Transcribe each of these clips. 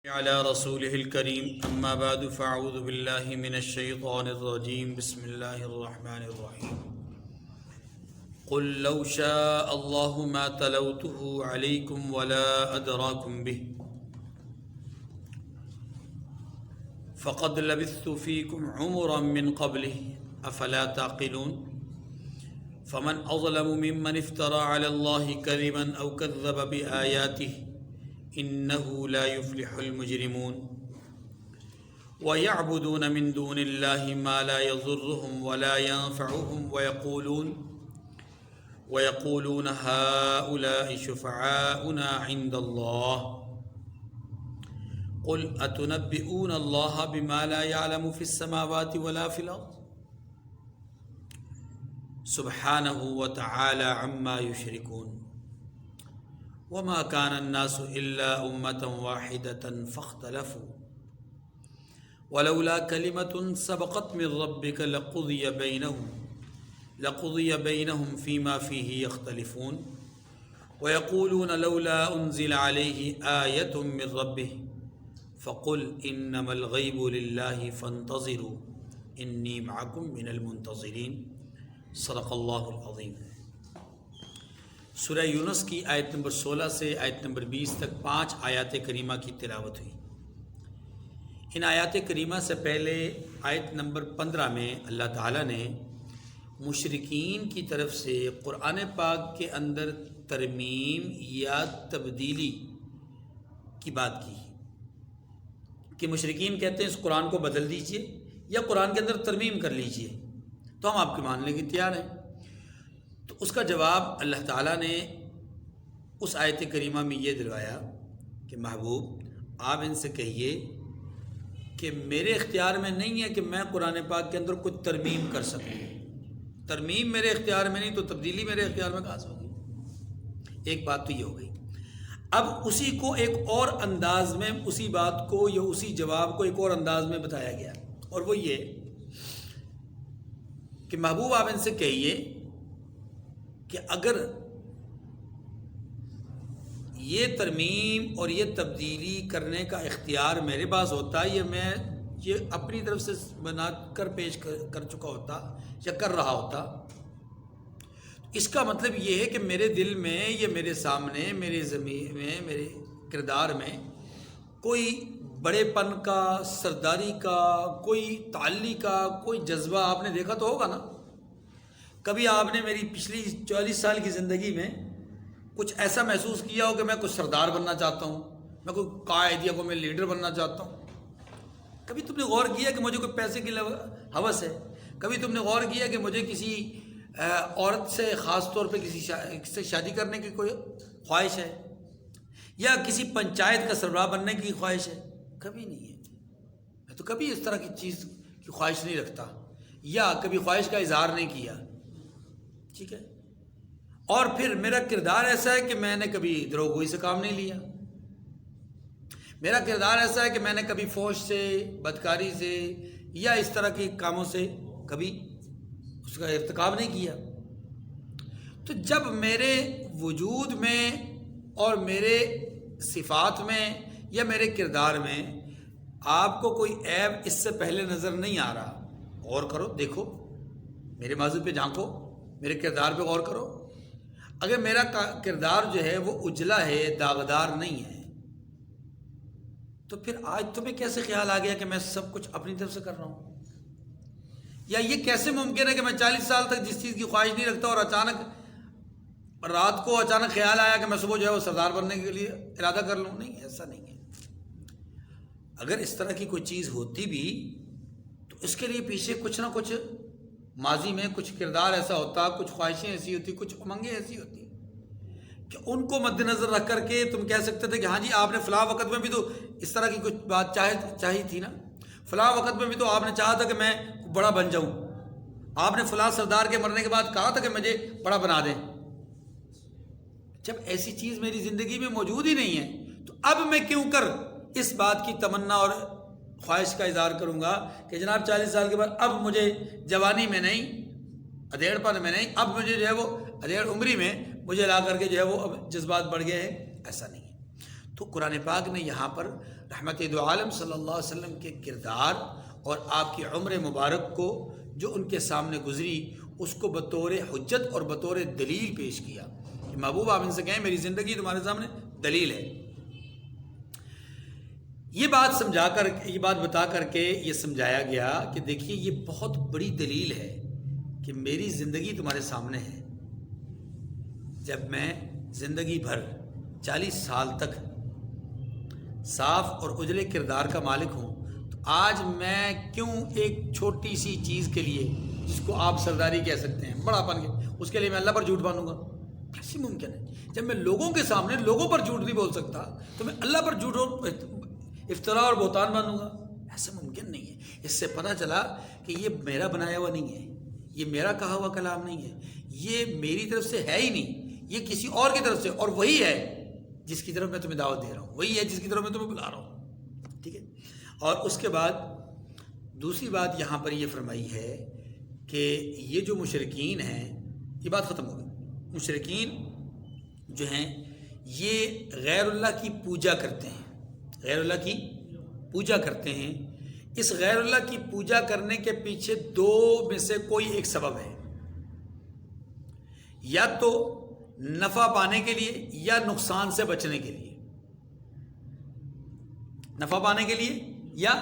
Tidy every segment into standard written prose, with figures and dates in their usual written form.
على رسوله الكريم أما بعد فأعوذ بالله من الشيطان الرجيم بسم الله الرحمن الرحيم قل لو شاء الله ما تلوته عليكم ولا أدراكم به فقد لبثت فيكم عمرا من قبله أفلا تعقلون فمن أظلم ممن افترى على الله كذبا أو كذب بآياته إنه لا يفلح المجرمون ويعبدون من دون الله ما لا يضرهم ولا ينفعهم ويقولون هؤلاء شفعاؤنا عند الله قل أتنبئون الله بما لا يعلم في السماوات ولا في الأرض سبحانه وتعالى عما يشركون وما كان الناس إلا أمة واحدة فاختلفوا ولولا كلمة سبقت من ربك لقضي بينهم فيما فيه يختلفون ويقولون لولا أنزل عليه آية من ربه فقل إنما الغيب لله فانتظروا إني معكم من المنتظرين صدق اللہ العظیم۔ سورہ یونس کی آیت نمبر 16 سے آیت نمبر 20 تک 5 آیات کریمہ کی تلاوت ہوئی۔ ان آیات کریمہ سے پہلے آیت نمبر 15 میں اللہ تعالیٰ نے مشرکین کی طرف سے قرآن پاک کے اندر ترمیم یا تبدیلی کی بات کی کہ مشرکین کہتے ہیں اس قرآن کو بدل دیجئے یا قرآن کے اندر ترمیم کر لیجئے تو ہم آپ کے ماننے کے تیار ہیں۔ تو اس کا جواب اللہ تعالیٰ نے اس آیت کریمہ میں یہ دلوایا کہ محبوب آپ ان سے کہیے کہ میرے اختیار میں نہیں ہے کہ میں قرآن پاک کے اندر کچھ ترمیم کر سکوں۔ ترمیم میرے اختیار میں نہیں تو تبدیلی میرے اختیار میں کہاں سے ہوگی؟ ایک بات تو یہ ہو گئی۔ اب اسی کو ایک اور انداز میں اسی بات کو یا اسی جواب کو ایک اور انداز میں بتایا گیا، اور وہ یہ کہ محبوب آپ ان سے کہیے کہ اگر یہ ترمیم اور یہ تبدیلی کرنے کا اختیار میرے پاس ہوتا یا میں یہ اپنی طرف سے بنا کر پیش کر چکا ہوتا یا کر رہا ہوتا، اس کا مطلب یہ ہے کہ میرے دل میں یا میرے سامنے میرے ضمیر میں میرے کردار میں کوئی بڑے پن کا، سرداری کا، کوئی تعلی کا کوئی جذبہ آپ نے دیکھا تو ہوگا نا۔ کبھی آپ نے میری پچھلی 40 سال کی زندگی میں کچھ ایسا محسوس کیا ہو کہ میں کچھ سردار بننا چاہتا ہوں، میں کوئی قائد یا کوئی میں لیڈر بننا چاہتا ہوں؟ کبھی تم نے غور کیا کہ مجھے کوئی پیسے کی ہوس ہے؟ کبھی تم نے غور کیا کہ مجھے کسی عورت سے خاص طور پہ کسی سے شادی کرنے کی کوئی خواہش ہے یا کسی پنچایت کا سربراہ بننے کی خواہش ہے؟ کبھی نہیں ہے۔ میں تو کبھی اس طرح کی چیز کی خواہش نہیں رکھتا یا کبھی خواہش کا اظہار نہیں کیا، ٹھیک ہے؟ اور پھر میرا کردار ایسا ہے کہ میں نے کبھی دروغگوئی سے کام نہیں لیا، میرا کردار ایسا ہے کہ میں نے کبھی فحش سے، بدکاری سے یا اس طرح کے کاموں سے کبھی اس کا ارتکاب نہیں کیا۔ تو جب میرے وجود میں اور میرے صفات میں یا میرے کردار میں آپ کو کوئی عیب اس سے پہلے نظر نہیں آ رہا، غور کرو، دیکھو، میرے موضوع پہ جھانکو، میرے کردار پہ غور کرو۔ اگر میرا کردار جو ہے وہ اجلا ہے، داغدار نہیں ہے، تو پھر آج تمہیں کیسے خیال آ گیا کہ میں سب کچھ اپنی طرف سے کر رہا ہوں؟ یا یہ کیسے ممکن ہے کہ میں 40 سال تک جس چیز کی خواہش نہیں رکھتا اور اچانک رات کو اچانک خیال آیا کہ میں صبح جو ہے وہ سردار بننے کے لیے ارادہ کر لوں؟ نہیں، ایسا نہیں ہے۔ اگر اس طرح کی کوئی چیز ہوتی بھی تو اس کے لیے پیچھے کچھ نہ کچھ ماضی میں کچھ کردار ایسا ہوتا، کچھ خواہشیں ایسی ہوتی، کچھ امنگیں ایسی ہوتی کہ ان کو مد نظر رکھ کر کے تم کہہ سکتے تھے کہ ہاں جی آپ نے فلاں وقت میں بھی تو اس طرح کی کچھ بات چاہی تھی نا، فلاں وقت میں بھی تو آپ نے چاہا تھا کہ میں بڑا بن جاؤں، آپ نے فلاں سردار کے مرنے کے بعد کہا تھا کہ مجھے بڑا بنا دیں۔ جب ایسی چیز میری زندگی میں موجود ہی نہیں ہے تو اب میں کیوں کر اس بات کی تمنا اور خواہش کا اظہار کروں گا کہ جناب 40 سال کے بعد اب مجھے جوانی میں نہیں، ادھیڑ پن میں نہیں، اب مجھے جو ہے وہ ادھیڑ عمری میں مجھے لا کر کے جو ہے وہ اب جذبات بڑھ گئے ہیں؟ ایسا نہیں ہے۔ تو قرآن پاک نے یہاں پر رحمت دو عالم صلی اللہ علیہ وسلم کے کردار اور آپ کی عمر مبارک کو جو ان کے سامنے گزری اس کو بطور حجت اور بطور دلیل پیش کیا کہ محبوب آپ ان سے کہیں میری زندگی تمہارے سامنے دلیل ہے. یہ بات بتا کر کے یہ سمجھایا گیا کہ دیکھیے یہ بہت بڑی دلیل ہے کہ میری زندگی تمہارے سامنے ہے. جب میں زندگی بھر 40 سال تک صاف اور اجلے کردار کا مالک ہوں تو آج میں کیوں ایک چھوٹی سی چیز کے لیے جس کو آپ سرداری کہہ سکتے ہیں بڑا پن کے اس کے لیے میں اللہ پر جھوٹ باندھوں گا؟ کیسے ممکن ہے؟ جب میں لوگوں کے سامنے لوگوں پر جھوٹ نہیں بول سکتا تو میں اللہ پر جھوٹ افتراء اور بہتان باندھوں گا؟ ایسا ممکن نہیں ہے. اس سے پتہ چلا کہ یہ میرا بنایا ہوا نہیں ہے, یہ میرا کہا ہوا کلام نہیں ہے, یہ میری طرف سے ہے ہی نہیں, یہ کسی اور کی طرف سے, اور وہی ہے جس کی طرف میں تمہیں دعوت دے رہا ہوں, وہی ہے جس کی طرف میں تمہیں بلا رہا ہوں. ٹھیک ہے. اور اس کے بعد دوسری بات یہاں پر یہ فرمائی ہے کہ یہ جو مشرکین ہیں, یہ بات ختم ہو گئی. مشرکین جو ہیں یہ غیر اللہ کی پوجا کرتے ہیں, غیر اللہ کی پوجا کرتے ہیں. اس غیر اللہ کی پوجا کرنے کے پیچھے دو میں سے کوئی ایک سبب ہے, یا تو نفع پانے کے لیے یا نقصان سے بچنے کے لیے. نفع پانے کے لیے یا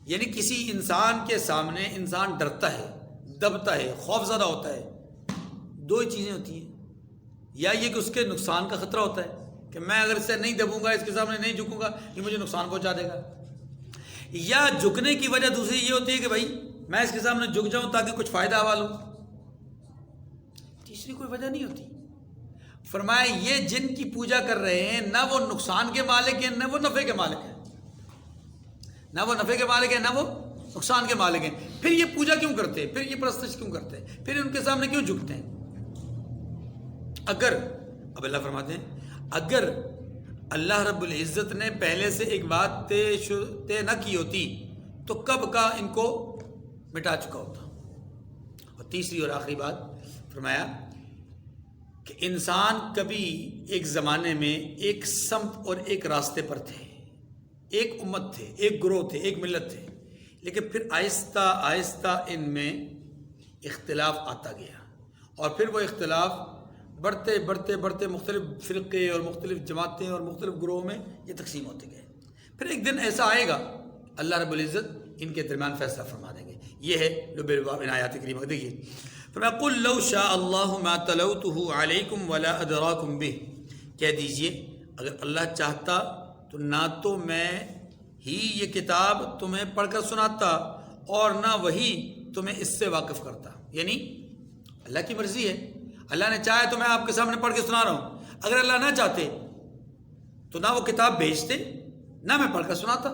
یعنی کسی انسان کے سامنے انسان ڈرتا ہے, دبتا ہے, خوف زدہ ہوتا ہے. دو ہی چیزیں ہوتی ہیں, یا یہ کہ اس کے نقصان کا خطرہ ہوتا ہے کہ میں اگر اس سے نہیں دبوں گا, اس کے سامنے نہیں جھکوں گا, یہ مجھے نقصان پہنچا دے گا. یا جھکنے کی وجہ دوسری یہ ہوتی ہے کہ بھائی میں اس کے سامنے جھک جاؤں تاکہ کچھ فائدہ حوال ہو. تیسری کوئی وجہ نہیں ہوتی. فرمایا یہ جن کی پوجا کر رہے ہیں نہ وہ نقصان کے مالک ہیں نہ وہ نفع کے مالک ہیں, نہ وہ نفع کے مالک ہیں نہ وہ نقصان کے مالک ہیں. پھر یہ پوجا کیوں کرتے ہیں, پھر یہ پرستش کیوں کرتے ہیں, پھر ان کے سامنے کیوں جھکتے ہیں؟ اگر اب اللہ فرماتے ہیں اگر اللہ رب العزت نے پہلے سے ایک بات طے نہ کی ہوتی تو کب کا ان کو مٹا چکا ہوتا. اور تیسری اور آخری بات فرمایا کہ انسان کبھی ایک زمانے میں ایک سمت اور ایک راستے پر تھے, ایک امت تھے, ایک گروہ تھے, ایک ملت تھے, لیکن پھر آہستہ آہستہ ان میں اختلاف آتا گیا, اور پھر وہ اختلاف بڑھتے بڑھتے بڑھتے مختلف فرقے اور مختلف جماعتیں اور مختلف گروہوں میں یہ تقسیم ہوتے گئے. پھر ایک دن ایسا آئے گا اللہ رب العزت ان کے درمیان فیصلہ فرما دیں گے. یہ ہے لب الباب ان آیات کریمہ. دیکھیے فرمایا قل لو شاء اللہ ما تلوته علیکم ولا ادراکم بہ, کہہ دیجئے اگر اللہ چاہتا تو نہ تو میں ہی یہ کتاب تمہیں پڑھ کر سناتا اور نہ وہی تمہیں اس سے واقف کرتا. یعنی اللہ کی مرضی ہے, اللہ نے چاہے تو میں آپ کے سامنے پڑھ کے سنا رہا ہوں, اگر اللہ نہ چاہتے تو نہ وہ کتاب بھیجتے نہ میں پڑھ کر سناتا.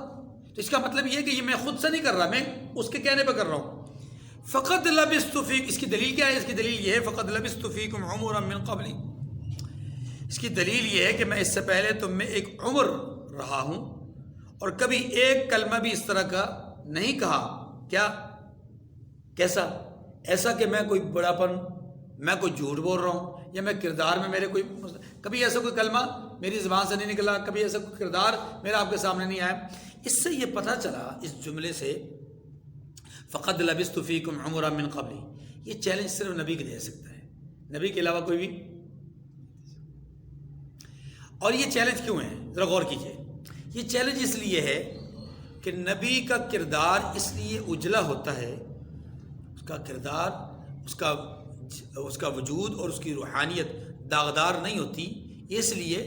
تو اس کا مطلب یہ کہ یہ میں خود سے نہیں کر رہا, میں اس کے کہنے پہ کر رہا ہوں. فقط لبثت فیکم, اس کی دلیل کیا ہے؟ اس کی دلیل یہ ہے فقط لبثت فیکم عمرا من قبلی, اس کی دلیل یہ ہے کہ میں اس سے پہلے تم میں ایک عمر رہا ہوں اور کبھی ایک کلمہ بھی اس طرح کا نہیں کہا. کیا کیسا؟ ایسا کہ میں کوئی بڑا پن, میں کوئی جھوٹ بول رہا ہوں, یا میں کردار میں میرے کوئی کبھی ایسا کوئی کلمہ میری زبان سے نہیں نکلا, کبھی ایسا کوئی کردار میرا آپ کے سامنے نہیں آیا. اس سے یہ پتہ چلا اس جملے سے فقد لبثت فیکم عمرا من قبلی, یہ چیلنج صرف نبی کے دے سکتا ہے, نبی کے علاوہ کوئی بھی. اور یہ چیلنج کیوں ہے ذرا غور کیجئے. یہ چیلنج اس لیے ہے کہ نبی کا کردار اس لیے اجلا ہوتا ہے, اس کا کردار, اس کا وجود اور اس کی روحانیت داغدار نہیں ہوتی, اس لیے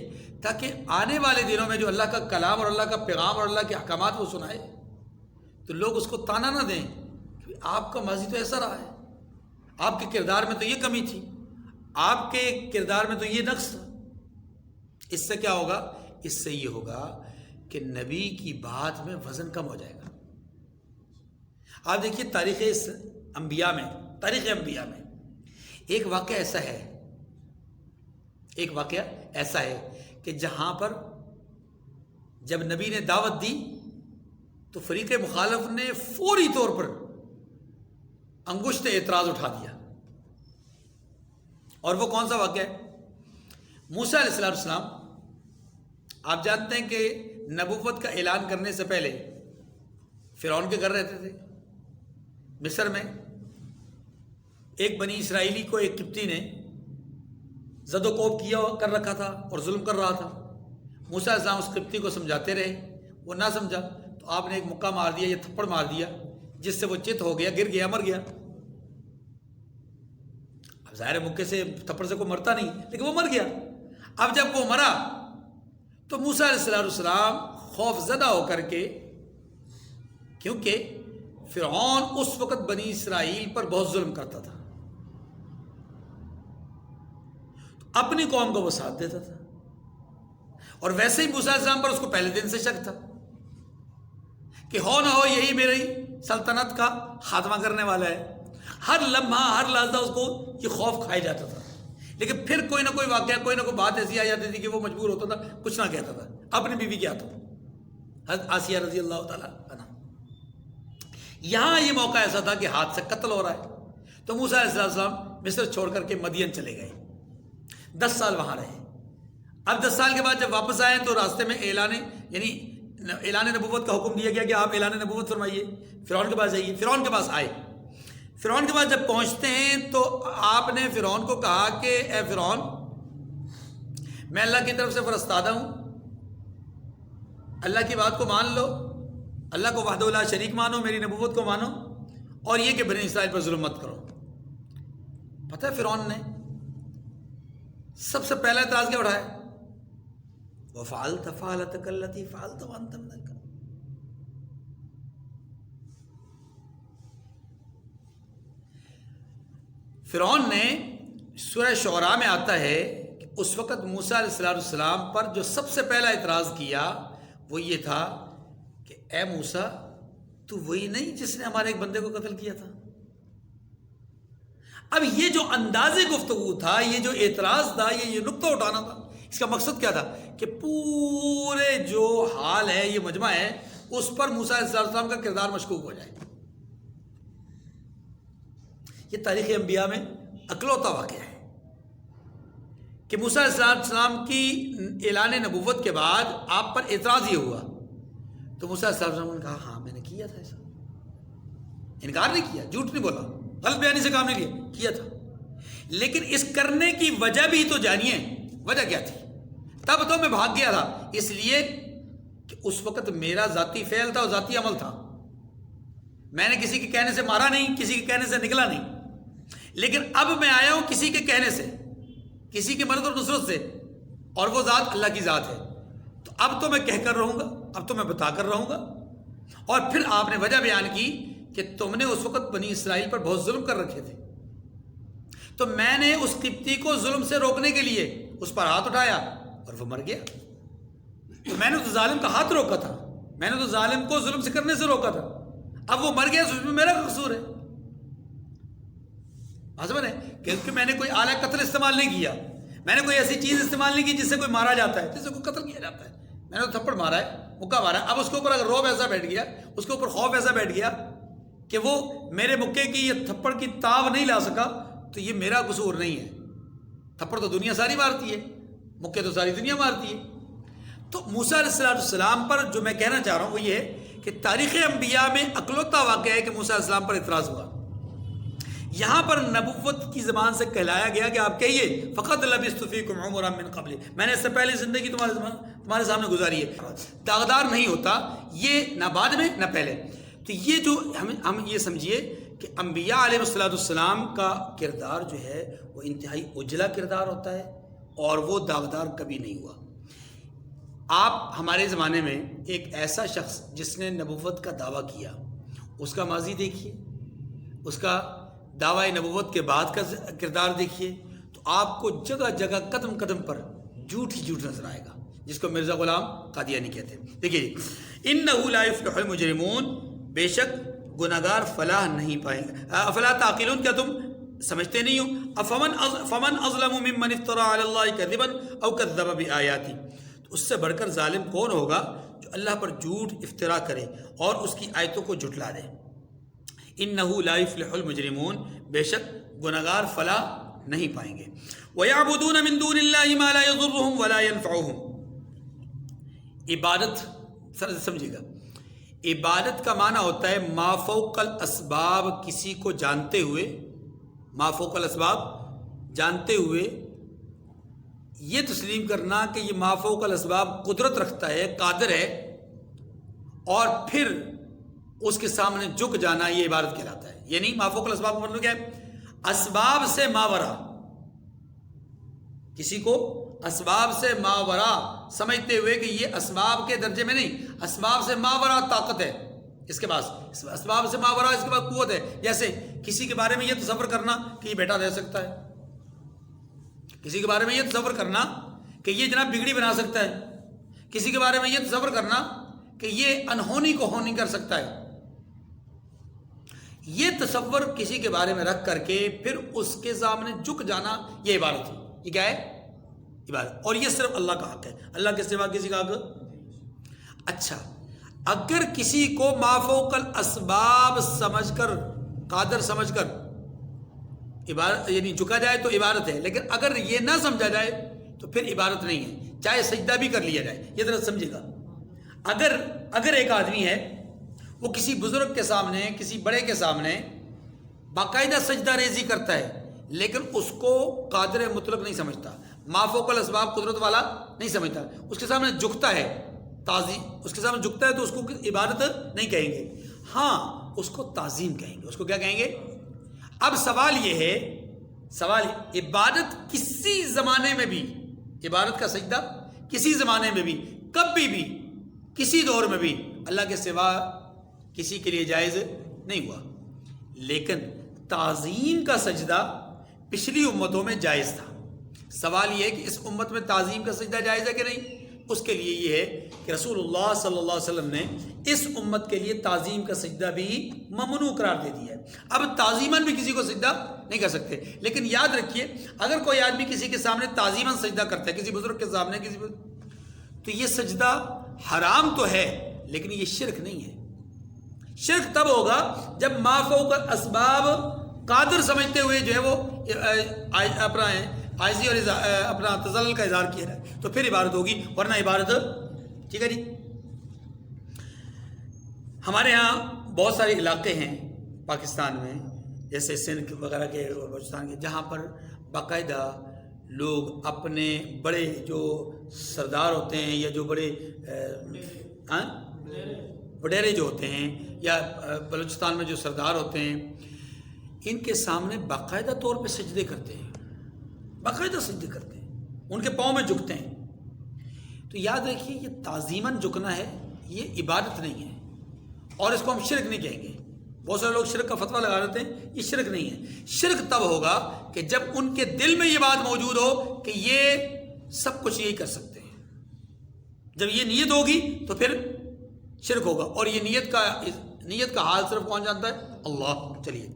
تاکہ آنے والے دنوں میں جو اللہ کا کلام اور اللہ کا پیغام اور اللہ کے احکامات وہ سنائے تو لوگ اس کو تانا نہ دیں کہ آپ کا ماضی تو ایسا رہا ہے, آپ کے کردار میں تو یہ کمی تھی, آپ کے کردار میں تو یہ نقص تھا. اس سے کیا ہوگا؟ اس سے یہ ہوگا کہ نبی کی بات میں وزن کم ہو جائے گا. آپ دیکھیے تاریخ انبیاء میں ایک واقعہ ایسا ہے کہ جہاں پر جب نبی نے دعوت دی تو فریق مخالف نے فوری طور پر انگشت اعتراض اٹھا دیا. اور وہ کون سا واقعہ ہے؟ موسیٰ علیہ السلام آپ جانتے ہیں کہ نبوت کا اعلان کرنے سے پہلے فرعون کے گھر رہتے تھے مصر میں. ایک بنی اسرائیلی کو ایک قبطی نے زد و کوب کیا کر رکھا تھا اور ظلم کر رہا تھا. موسیٰ علیہ السلام اس قبطی کو سمجھاتے رہے, وہ نہ سمجھا تو آپ نے ایک مکہ مار دیا یا تھپڑ مار دیا جس سے وہ چت ہو گیا, گر گیا, مر گیا. اب ظاہر مکے سے تھپڑ سے کوئی مرتا نہیں, لیکن وہ مر گیا. اب جب وہ مرا تو موسیٰ علیہ السلام خوف زدہ ہو کر کے, کیونکہ فرعون اس وقت بنی اسرائیل پر بہت ظلم کرتا تھا, اپنی قوم کا وہ ساتھ دیتا تھا, اور ویسے ہی موسیٰ علیہ السلام پر اس کو پہلے دن سے شک تھا کہ ہو نہ ہو یہی میری سلطنت کا خاتمہ کرنے والا ہے. ہر لمحہ ہر لحظہ اس کو یہ خوف کھائے جاتا تھا, لیکن پھر کوئی نہ کوئی واقعہ, کوئی نہ کوئی بات ایسی آ جاتی تھی کہ وہ مجبور ہوتا تھا, کچھ نہ کہتا تھا. اپنی بیوی کیا آتا تھا, حضرت آسیہ رضی اللہ تعالیٰ عنہ. یہاں یہ موقع ایسا تھا کہ ہاتھ سے قتل ہو رہا ہے, تو موسیٰ علیہ السلام مصر چھوڑ کر کے مدین چلے گئے, 10 سال وہاں رہے. اب 10 سال کے بعد جب واپس آئے تو راستے میں اعلان نبوت کا حکم دیا گیا کہ آپ اعلان نبوت فرمائیے, فرعون کے پاس جائیے. فرعون کے پاس آئے. فرعون کے پاس جب پہنچتے ہیں تو آپ نے فرعون کو کہا کہ اے فرعون, میں اللہ کی طرف سے فرستادہ ہوں, اللہ کی بات کو مان لو, اللہ کو وحدہ لا شریک مانو, میری نبوت کو مانو, اور یہ کہ بنی اسرائیل پر ظلم مت کرو. پتہ ہے فرعون نے سب سے پہلا اعتراض کیا اٹھایا؟ وَفَعَلْتَ فَعْلَتَكَ الَّتِي فَعَلْتَ وَأَنْتَ مِنَ الْكَافِرِينَ. فرعون نے, سورہ شعراء میں آتا ہے کہ اس وقت موسیٰ علیہ السلام پر جو سب سے پہلا اعتراض کیا وہ یہ تھا کہ اے موسیٰ, تو وہی نہیں جس نے ہمارے ایک بندے کو قتل کیا تھا. اب یہ جو انداز گفتگو تھا, یہ جو اعتراض تھا, یہ نقطہ اٹھانا تھا, اس کا مقصد کیا تھا کہ پورے جو حال ہے, یہ مجمع ہے, اس پر موسیٰ علیہ السلام کا کردار مشکوک ہو جائے. یہ تاریخ انبیاء میں اکلوتا واقعہ ہے کہ موسیٰ علیہ السلام کی اعلان نبوت کے بعد آپ پر اعتراض یہ ہوا تو موسیٰ علیہ السلام نے کہا ہاں میں نے کیا تھا ایسا, انکار نہیں کیا, جھوٹ نہیں بولا, غلط بیانی سے کام نہیں لیا, کیا تھا. لیکن اس کرنے کی وجہ بھی تو جانیے, وجہ کیا تھی؟ تب تو میں بھاگ گیا تھا اس لیے کہ اس وقت میرا ذاتی فعل تھا اور ذاتی عمل تھا. میں نے کسی کے کہنے سے مارا نہیں, کسی کے کہنے سے نکلا نہیں, لیکن اب میں آیا ہوں کسی کے کہنے سے, کسی کے مدد اور نصرت سے, اور وہ ذات اللہ کی ذات ہے. تو اب تو میں کہہ کر رہوں گا, اب تو میں بتا کر رہوں گا. اور پھر آپ نے وجہ بیان کی کہ تم نے اس وقت بنی اسرائیل پر بہت ظلم کر رکھے تھے, تو میں نے اس قبطی کو ظلم سے روکنے کے لیے اس پر ہاتھ اٹھایا اور وہ مر گیا. تو میں نے تو ظالم کا ہاتھ روکا تھا, میں نے تو ظالم کو ظلم سے کرنے سے روکا تھا, اب وہ مر گیا تو اس میں میرا قصور ہے. حضرت ہے کیونکہ میں نے کوئی اعلیٰ قتل استعمال نہیں کیا, میں نے کوئی ایسی چیز استعمال نہیں کی جس سے کوئی مارا جاتا ہے, جس سے کوئی قتل کیا جاتا ہے. میں نے تو تھپڑ مارا ہے, مکہ مارا ہے. اب اس کے اوپر اگر روب ایسا بیٹھ گیا, اس کے اوپر خوف ایسا بیٹھ گیا کہ وہ میرے مکے کی یہ تھپڑ کی تاب نہیں لا سکا, تو یہ میرا قصور نہیں ہے. تھپڑ تو دنیا ساری مارتی ہے, مکے تو ساری دنیا مارتی ہے. تو موسیٰ علیہ السلام پر جو میں کہنا چاہ رہا ہوں وہ یہ ہے کہ تاریخ انبیاء میں اکلوتا واقعہ ہے کہ موسیٰ علیہ السلام پر اعتراض ہوا. یہاں پر نبوت کی زبان سے کہلایا گیا کہ آپ کہیے فقط لبثت فیکم عمرا من قبل, میں نے اس سے پہلے زندگی تمہارے سامنے گزاری ہے. داغدار نہیں ہوتا یہ نہ بعد میں نہ پہلے. تو یہ جو ہم یہ سمجھیے کہ انبیاء علیہ السلام کا کردار جو ہے وہ انتہائی اجلا کردار ہوتا ہے, اور وہ داغدار کبھی نہیں ہوا. آپ ہمارے زمانے میں ایک ایسا شخص جس نے نبوت کا دعویٰ کیا, اس کا ماضی دیکھیے, اس کا دعوی نبوت کے بعد کا کردار دیکھیے, تو آپ کو جگہ جگہ قدم قدم پر جھوٹ ہی جھوٹ نظر آئے گا, جس کو مرزا غلام قادیانی کہتے ہیں. دیکھیے انہ لا یفلح المجرمون, بے شک گناہگار فلاح نہیں پائیں گے. افلا تعقلون, کیا تم سمجھتے نہیں ہو؟ فمن اظلم ممن افترى علی اللہ کذبا او کذب بآیاتی, تو اس سے بڑھ کر ظالم کون ہوگا جو اللہ پر جھوٹ افترا کرے اور اس کی آیتوں کو جھٹلا دے. انہ لا یفلح المجرمون, بے شک گناہگار فلاح نہیں پائیں گے. وَيَعْبُدُونَ مِن دُونِ اللَّهِ مَا لَا يَضُرُّهُمْ وَلَا يَنفَعُهُمْ, عبادت سر سمجھیے گا، عبادت کا معنی ہوتا ہے ما فوق الاسباب، کسی کو جانتے ہوئے، ما فوق الاسباب جانتے ہوئے یہ تسلیم کرنا کہ یہ ما فوق الاسباب قدرت رکھتا ہے، قادر ہے، اور پھر اس کے سامنے جھک جانا، یہ عبادت کہلاتا ہے. یعنی ما فوق الاسباب کا مطلب کیا ہے؟ اسباب سے ماورا، کسی کو اسباب سے ماورا سمجھتے ہوئے کہ یہ اسباب کے درجے میں نہیں، اسباب سے ماورا طاقت ہے اس کے پاس، اسباب سے ماورا اس کے پاس قوت ہے. جیسے کسی کے بارے میں یہ تصور کرنا کہ یہ بیٹا دے سکتا ہے، کسی کے بارے میں یہ تصور کرنا کہ یہ جناب بگڑی بنا سکتا ہے، کسی کے بارے میں یہ تصور کرنا کہ یہ انہونی کو ہونی کر سکتا ہے. یہ تصور کسی کے بارے میں رکھ کر کے پھر اس کے سامنے جھک جانا، یہ عبادت ہے. یہ کیا ہے؟ عبادت. اور یہ صرف اللہ کا حق ہے، اللہ کے سوا کسی کا حق. اچھا، اگر کسی کو ما فوق الاسباب سمجھ کر، قادر سمجھ کر عبادت یعنی جھکا جائے تو عبادت ہے، لیکن اگر یہ نہ سمجھا جائے تو پھر عبادت نہیں ہے، چاہے سجدہ بھی کر لیا جائے. یہ ذرا سمجھے گا، اگر ایک آدمی ہے وہ کسی بزرگ کے سامنے، کسی بڑے کے سامنے باقاعدہ سجدہ ریزی کرتا ہے، لیکن اس کو قادر مطلق نہیں سمجھتا، ما فوق الاسباب قدرت والا نہیں سمجھتا، اس کے سامنے جھکتا ہے، تعظیم اس کے سامنے جھکتا ہے، تو اس کو عبادت نہیں کہیں گے، ہاں اس کو تعظیم کہیں گے. اس کو کیا کہیں گے؟ اب سوال یہ ہے، عبادت کسی زمانے میں بھی، عبادت کا سجدہ کسی زمانے میں بھی، کبھی بھی، کسی دور میں بھی اللہ کے سوا کسی کے لیے جائز نہیں ہوا. لیکن تعظیم کا سجدہ پچھلی امتوں میں جائز تھا. سوال یہ ہے کہ اس امت میں تعظیم کا سجدہ جائز ہے کہ نہیں؟ اس کے لیے یہ ہے کہ رسول اللہ صلی اللہ علیہ وسلم نے اس امت کے لیے تعظیم کا سجدہ بھی ممنوع قرار دے دیا ہے. اب تعظیماً بھی کسی کو سجدہ نہیں کر سکتے، لیکن یاد رکھیے اگر کوئی آدمی کسی کے سامنے تعظیماً سجدہ کرتا ہے، کسی بزرگ کے سامنے تو یہ سجدہ حرام تو ہے لیکن یہ شرک نہیں ہے. شرک تب ہوگا جب ما فوق الاسباب قادر سمجھتے ہوئے جو ہے وہ اپنا عاجزی اور اپنا تذلل کا اظہار کیا ہے، تو پھر عبادت ہوگی، ورنہ عبادت ٹھیک ہے جی. ہمارے ہاں بہت سارے علاقے ہیں پاکستان میں، جیسے سندھ وغیرہ کے اور بلوچستان کے، جہاں پر باقاعدہ لوگ اپنے بڑے جو سردار ہوتے ہیں یا جو بڑے وڈیرے جو ہوتے ہیں، یا بلوچستان میں جو سردار ہوتے ہیں، ان کے سامنے باقاعدہ طور پہ سجدے کرتے ہیں، باقاعدہ سجدے کرتے ہیں، ان کے پاؤں میں جھکتے ہیں. تو یاد رکھیے یہ تعظیماً جھکنا ہے، یہ عبادت نہیں ہے، اور اس کو ہم شرک نہیں کہیں گے. بہت سارے لوگ شرک کا فتویٰ لگا دیتے ہیں، یہ شرک نہیں ہے. شرک تب ہوگا کہ جب ان کے دل میں یہ بات موجود ہو کہ یہ سب کچھ یہی کر سکتے ہیں. جب یہ نیت ہوگی تو پھر شرک ہوگا، اور یہ نیت کا حال صرف کون جانتا ہے؟ اللہ. چلیے،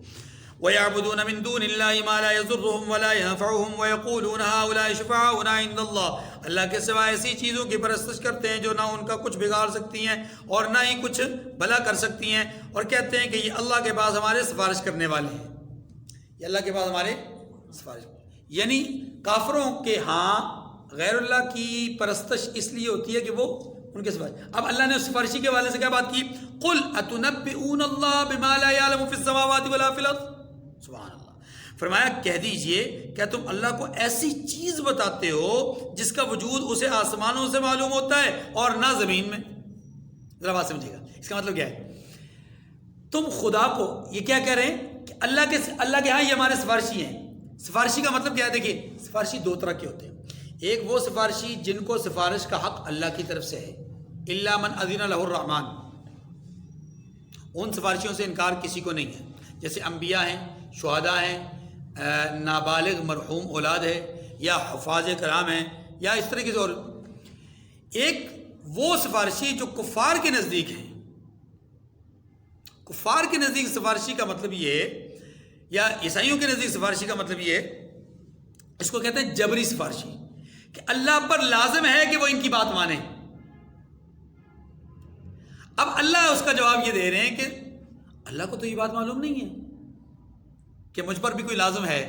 وَيَعْبُدُونَ مِن دُونِ اللَّهِ مَا لَا يَضُرُّهُمْ وَلَا يَنفَعُهُمْ وَيَقُولُونَ هَؤُلَاءِ شُفَعَاؤُنَا عِندَ اللَّهِ. اللہ کے سوا ایسی چیزوں کی پرستش کرتے ہیں جو نہ ان کا کچھ بگاڑ سکتی ہیں اور نہ ہی کچھ بھلا کر سکتی ہیں، اور کہتے ہیں کہ یہ اللہ کے پاس ہمارے سفارش کرنے والے ہیں، یہ اللہ کے پاس ہمارے سفارش. یعنی کافروں کے ہاں غیر اللہ کی پرستش اس لیے ہوتی ہے کہ وہ ان کے سفارش. اب اللہ نے سفارشی کے والے سے کیا بات کی؟ قُلْ أَتُنَبِّئُونَ اللَّهَ بِمَا لَا يَعْلَمُ فِي السَّمَاوَاتِ وَلَا فِي الْأَرْضِ. سبحان اللہ. فرمایا کہہ دیجئے کیا تم اللہ کو ایسی چیز بتاتے ہو جس کا وجود اسے آسمانوں سے معلوم ہوتا ہے اور نہ زمین میں؟ ذرا بات سمجھے گا، اس کا مطلب کیا ہے؟ تم خدا کو یہ کیا کہہ رہے ہیں کہ اللہ کے ہاں یہ ہمارے سفارشی ہیں. سفارشی کا مطلب کیا ہے؟ دیکھیے سفارشی دو طرح کے ہوتے ہیں. ایک وہ سفارشی جن کو سفارش کا حق اللہ کی طرف سے ہے، الا من اذن له الرحمن، ان سفارشیوں سے انکار کسی کو نہیں ہے، جیسے انبیاء ہیں، شہداء ہیں، نابالغ مرحوم اولاد ہے، یا حفاظ کرام ہیں، یا اس طریقے سے. اور ایک وہ سفارشی جو کفار کے نزدیک ہیں. کفار کے نزدیک سفارشی کا مطلب یہ ہے، یا عیسائیوں کے نزدیک سفارشی کا مطلب یہ ہے، اس کو کہتے ہیں جبری سفارشی، کہ اللہ پر لازم ہے کہ وہ ان کی بات مانیں. اب اللہ اس کا جواب یہ دے رہے ہیں کہ اللہ کو تو یہ بات معلوم نہیں ہے کہ مجھ پر بھی کوئی لازم ہے.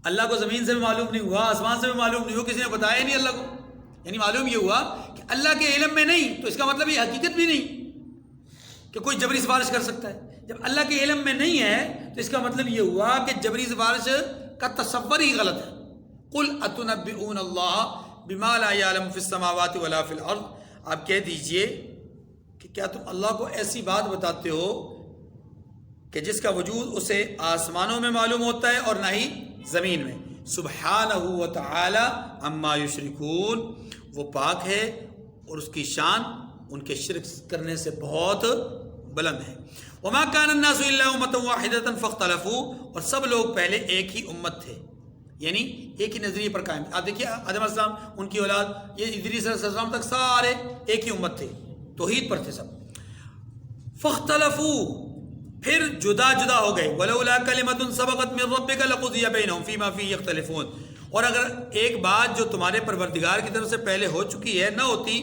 اللہ کو زمین سے بھی معلوم نہیں ہوا، آسمان سے بھی معلوم نہیں ہوا، کسی نے بتایا ہی نہیں اللہ کو. یعنی معلوم یہ ہوا کہ اللہ کے علم میں نہیں تو اس کا مطلب یہ حقیقت بھی نہیں کہ کوئی جبری سفارش کر سکتا ہے. جب اللہ کے علم میں نہیں ہے تو اس کا مطلب یہ ہوا کہ جبری سفارش کا تصور ہی غلط ہے. قل اتنبئون اللہ بما لا يعلم فی السماوات ولا فی الارض، آپ کہہ دیجئے کہ کیا تم اللہ کو ایسی بات بتاتے ہو کہ جس کا وجود اسے آسمانوں میں معلوم ہوتا ہے اور نہ ہی زمین میں. سبحانہ و تعالی عما یشرکون، وہ پاک ہے اور اس کی شان ان کے شرک کرنے سے بہت بلند ہے. وما كان الناس الا امة واحدة فاختلفوا، اور سب لوگ پہلے ایک ہی امت تھے، یعنی ایک ہی نظریے پر قائم. آپ دیکھیے آدم علیہ السلام، ان کی اولاد یہ ادریس علیہ السلام تک سارے ایک ہی امت تھے، توحید پر تھے سب. فاختلفوا، پھر جدا جدا ہو گئے. ولولا کلمۃ سبقت من ربک لقضی بینہم فیما فیہ یختلفون، اور اگر ایک بات جو تمہارے پروردگار کی طرف سے پہلے ہو چکی ہے نہ ہوتی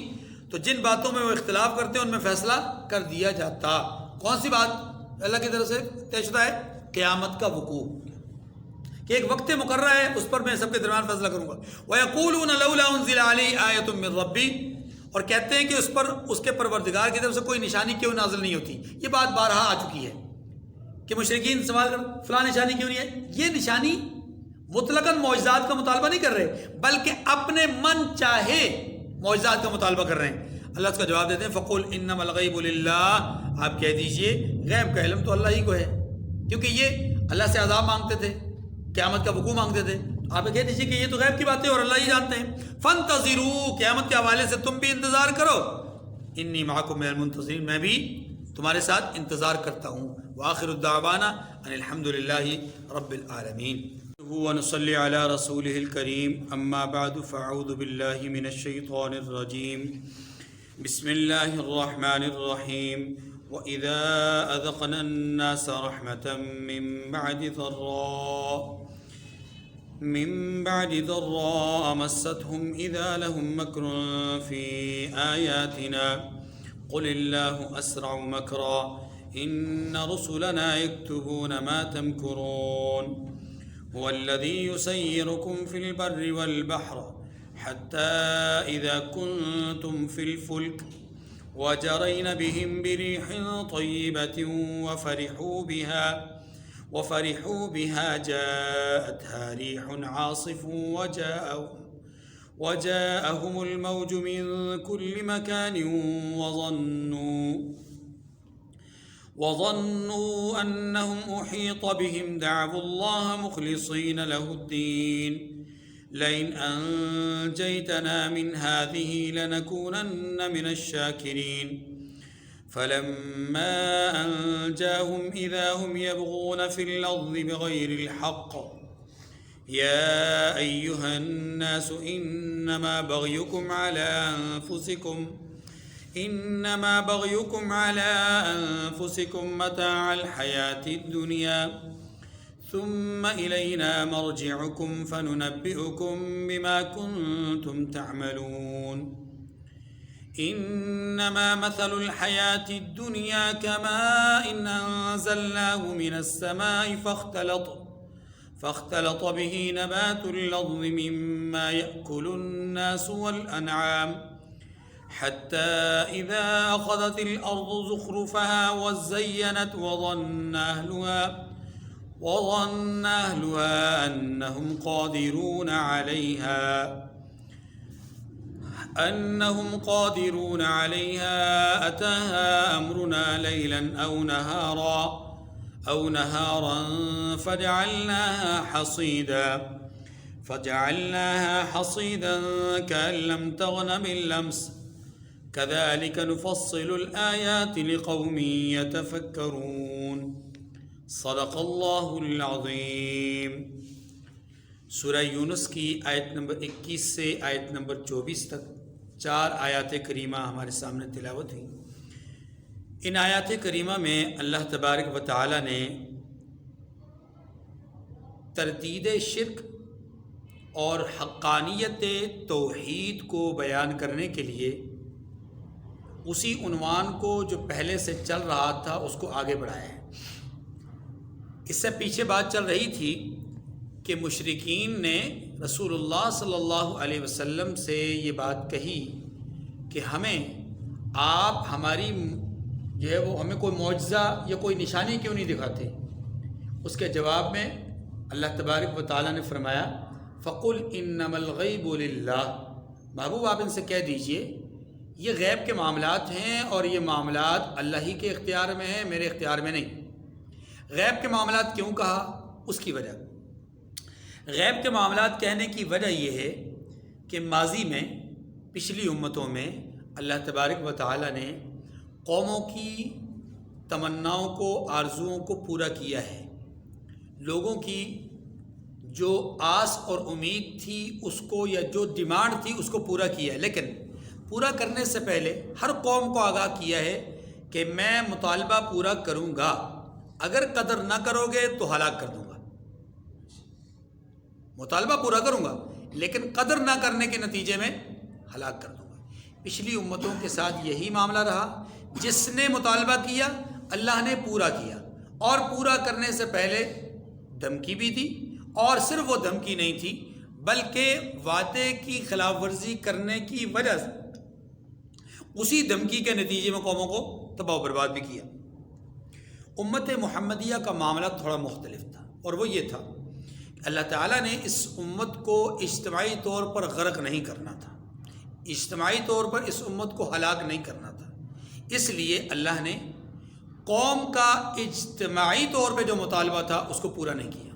تو جن باتوں میں وہ اختلاف کرتے ہیں ان میں فیصلہ کر دیا جاتا. کون سی بات اللہ کی طرف سے طے شدہ ہے؟ قیامت کا وقوع، کہ ایک وقت مقررہ ہے، اس پر میں سب کے درمیان فیصلہ کروں گا. وَيَقُولُونَ لَوْلَا أُنزِلَ عَلَيْهِ آيَةٌ مِّن رَّبِّهِ، اور کہتے ہیں کہ اس پر اس کے پروردگار کی طرف سے کوئی نشانی کیوں نازل نہیں ہوتی. یہ بات بارہا آ چکی ہے کہ مشرکین سوال کر فلاں نشانی کیوں نہیں ہے. یہ نشانی مطلقاً معجزات کا مطالبہ نہیں کر رہے بلکہ اپنے من چاہے معجزات کا مطالبہ کر رہے ہیں. اللہ اس کا جواب دیتے ہیں فقل انما الغیب للہ، آپ کہہ دیجئے غیب کا علم تو اللہ ہی کو ہے، کیونکہ یہ اللہ سے عذاب مانگتے تھے، قیامت کا وقوع مانگتے تھے. آپ کہہ دیجئے کہ یہ تو غیب کی باتیں اور اللہ ہی جانتے ہیں. فانتظروا، قیامت کے حوالے سے تم بھی انتظار کرو. انی معکم من المنتظرین، میں بھی تمہارے ساتھ انتظار کرتا ہوں. وآخر الدعوانا ان الحمد للہ رب العالمین. ونصلي على رسوله الكريم. أما بعد فأعوذ بالله من الشيطان الرجيم. بسم الله الرحمن الرحيم. وإذا أذقنا الناس رحمة من بعد ضراء مستهم إذا لهم مكر في آياتنا قل الله أسرع مكرا إن رسلنا يكتبون ما تمكرون. هو الذي يسيركم في البر والبحر حتى إذا كنتم في الفلك وجرين بهم بريح طيبة وفرحوا بها جاءتها ريح عاصف وجاءهم الموج من كل مكان وظنوا أنهم أحيط بهم دعوا الله مخلصين له الدين لئن أنجيتنا من هذه لنكونن من الشاكرين. فلما أنجاهم إذا هم يبغون في الأرض بغير الحق يا أيها الناس إنما بغيكم على أنفسكم متاع الحياة الدنيا ثم إلينا مرجعكم فننبئكم بما كنتم تعملون. إنما مثل الحياة الدنيا كماء أنزلناه من السماء فاختلط به نبات الأرض مما يأكل الناس والأنعام حتى إذا أخذت الأرض زخرفها وزينت وظن أهلها أنهم قادرون عليها أتاها أمرنا ليلا أو نهارا فجعلناها حصيدا كأن لم تغن بالأمس كذلك نفصل الآيات لقوم يتفكرون. صدق اللہ العظیم. سورہ یونس کی آیت نمبر 21 سے آیت نمبر 24 تک 4 آیات کریمہ ہمارے سامنے تلاوت ہوئی. ان آیات کریمہ میں اللہ تبارک و تعالی نے تردید شرک اور حقانیت توحید کو بیان کرنے کے لیے اسی عنوان کو جو پہلے سے چل رہا تھا اس کو آگے بڑھایا ہے. اس سے پیچھے بات چل رہی تھی کہ مشرکین نے رسول اللہ صلی اللہ علیہ وسلم سے یہ بات کہی کہ ہمیں آپ ہماری جو ہے وہ ہمیں کوئی معجزہ یا کوئی نشانی کیوں نہیں دکھاتے؟ اس کے جواب میں اللہ تبارک و تعالیٰ نے فرمایا فَقُلْ إِنَّمَا الْغَيْبُ لِلَّهِ، محبوب آپ ان سے کہہ دیجئے یہ غیب کے معاملات ہیں اور یہ معاملات اللہ ہی کے اختیار میں ہیں، میرے اختیار میں نہیں۔ غیب کے معاملات کیوں کہا؟ اس کی وجہ، غیب کے معاملات کہنے کی وجہ یہ ہے کہ ماضی میں پچھلی امتوں میں اللہ تبارک و تعالیٰ نے قوموں کی تمناؤں کو، آرزوؤں کو پورا کیا ہے، لوگوں کی جو آس اور امید تھی اس کو یا جو ڈیمانڈ تھی اس کو پورا کیا ہے، لیکن پورا کرنے سے پہلے ہر قوم کو آگاہ کیا ہے کہ میں مطالبہ پورا کروں گا، اگر قدر نہ کرو گے تو ہلاک کر دوں گا۔ مطالبہ پورا کروں گا لیکن قدر نہ کرنے کے نتیجے میں ہلاک کر دوں گا۔ پچھلی امتوں کے ساتھ یہی معاملہ رہا، جس نے مطالبہ کیا اللہ نے پورا کیا، اور پورا کرنے سے پہلے دھمکی بھی دی، اور صرف وہ دھمکی نہیں تھی بلکہ وعدے کی خلاف ورزی کرنے کی وجہ سے اسی دھمکی کے نتیجے میں قوموں کو تباہ و برباد بھی کیا۔ امت محمدیہ کا معاملہ تھوڑا مختلف تھا، اور وہ یہ تھا کہ اللہ تعالیٰ نے اس امت کو اجتماعی طور پر غرق نہیں کرنا تھا، اجتماعی طور پر اس امت کو ہلاک نہیں کرنا تھا، اس لیے اللہ نے قوم کا اجتماعی طور پہ جو مطالبہ تھا اس کو پورا نہیں کیا۔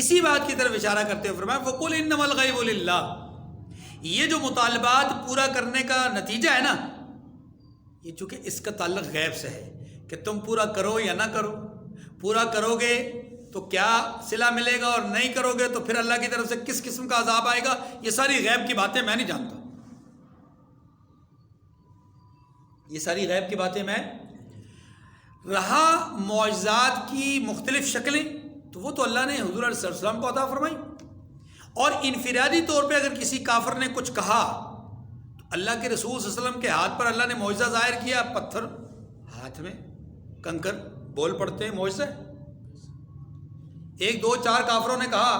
اسی بات کی طرف اشارہ کرتے ہوئے فرمایا فَقُلْ إِنَّمَا الْغَيْبُ لِلَّهِ، یہ جو مطالبات پورا کرنے کا نتیجہ ہے نا، یہ چونکہ اس کا تعلق غیب سے ہے کہ تم پورا کرو یا نہ کرو، پورا کرو گے تو کیا صلہ ملے گا اور نہیں کرو گے تو پھر اللہ کی طرف سے کس قسم کا عذاب آئے گا، یہ ساری غیب کی باتیں میں نہیں جانتا، یہ ساری غیب کی باتیں میں۔ رہا معجزات کی مختلف شکلیں تو وہ تو اللہ نے حضور علیہ السلام کو عطا فرمائی، اور انفرادی طور پہ اگر کسی کافر نے کچھ کہا تو اللہ کے رسول صلی اللہ علیہ وسلم کے ہاتھ پر اللہ نے معجزہ ظاہر کیا، پتھر ہاتھ میں، کنکر بول پڑتے ہیں، معجزہ۔ ایک دو چار کافروں نے کہا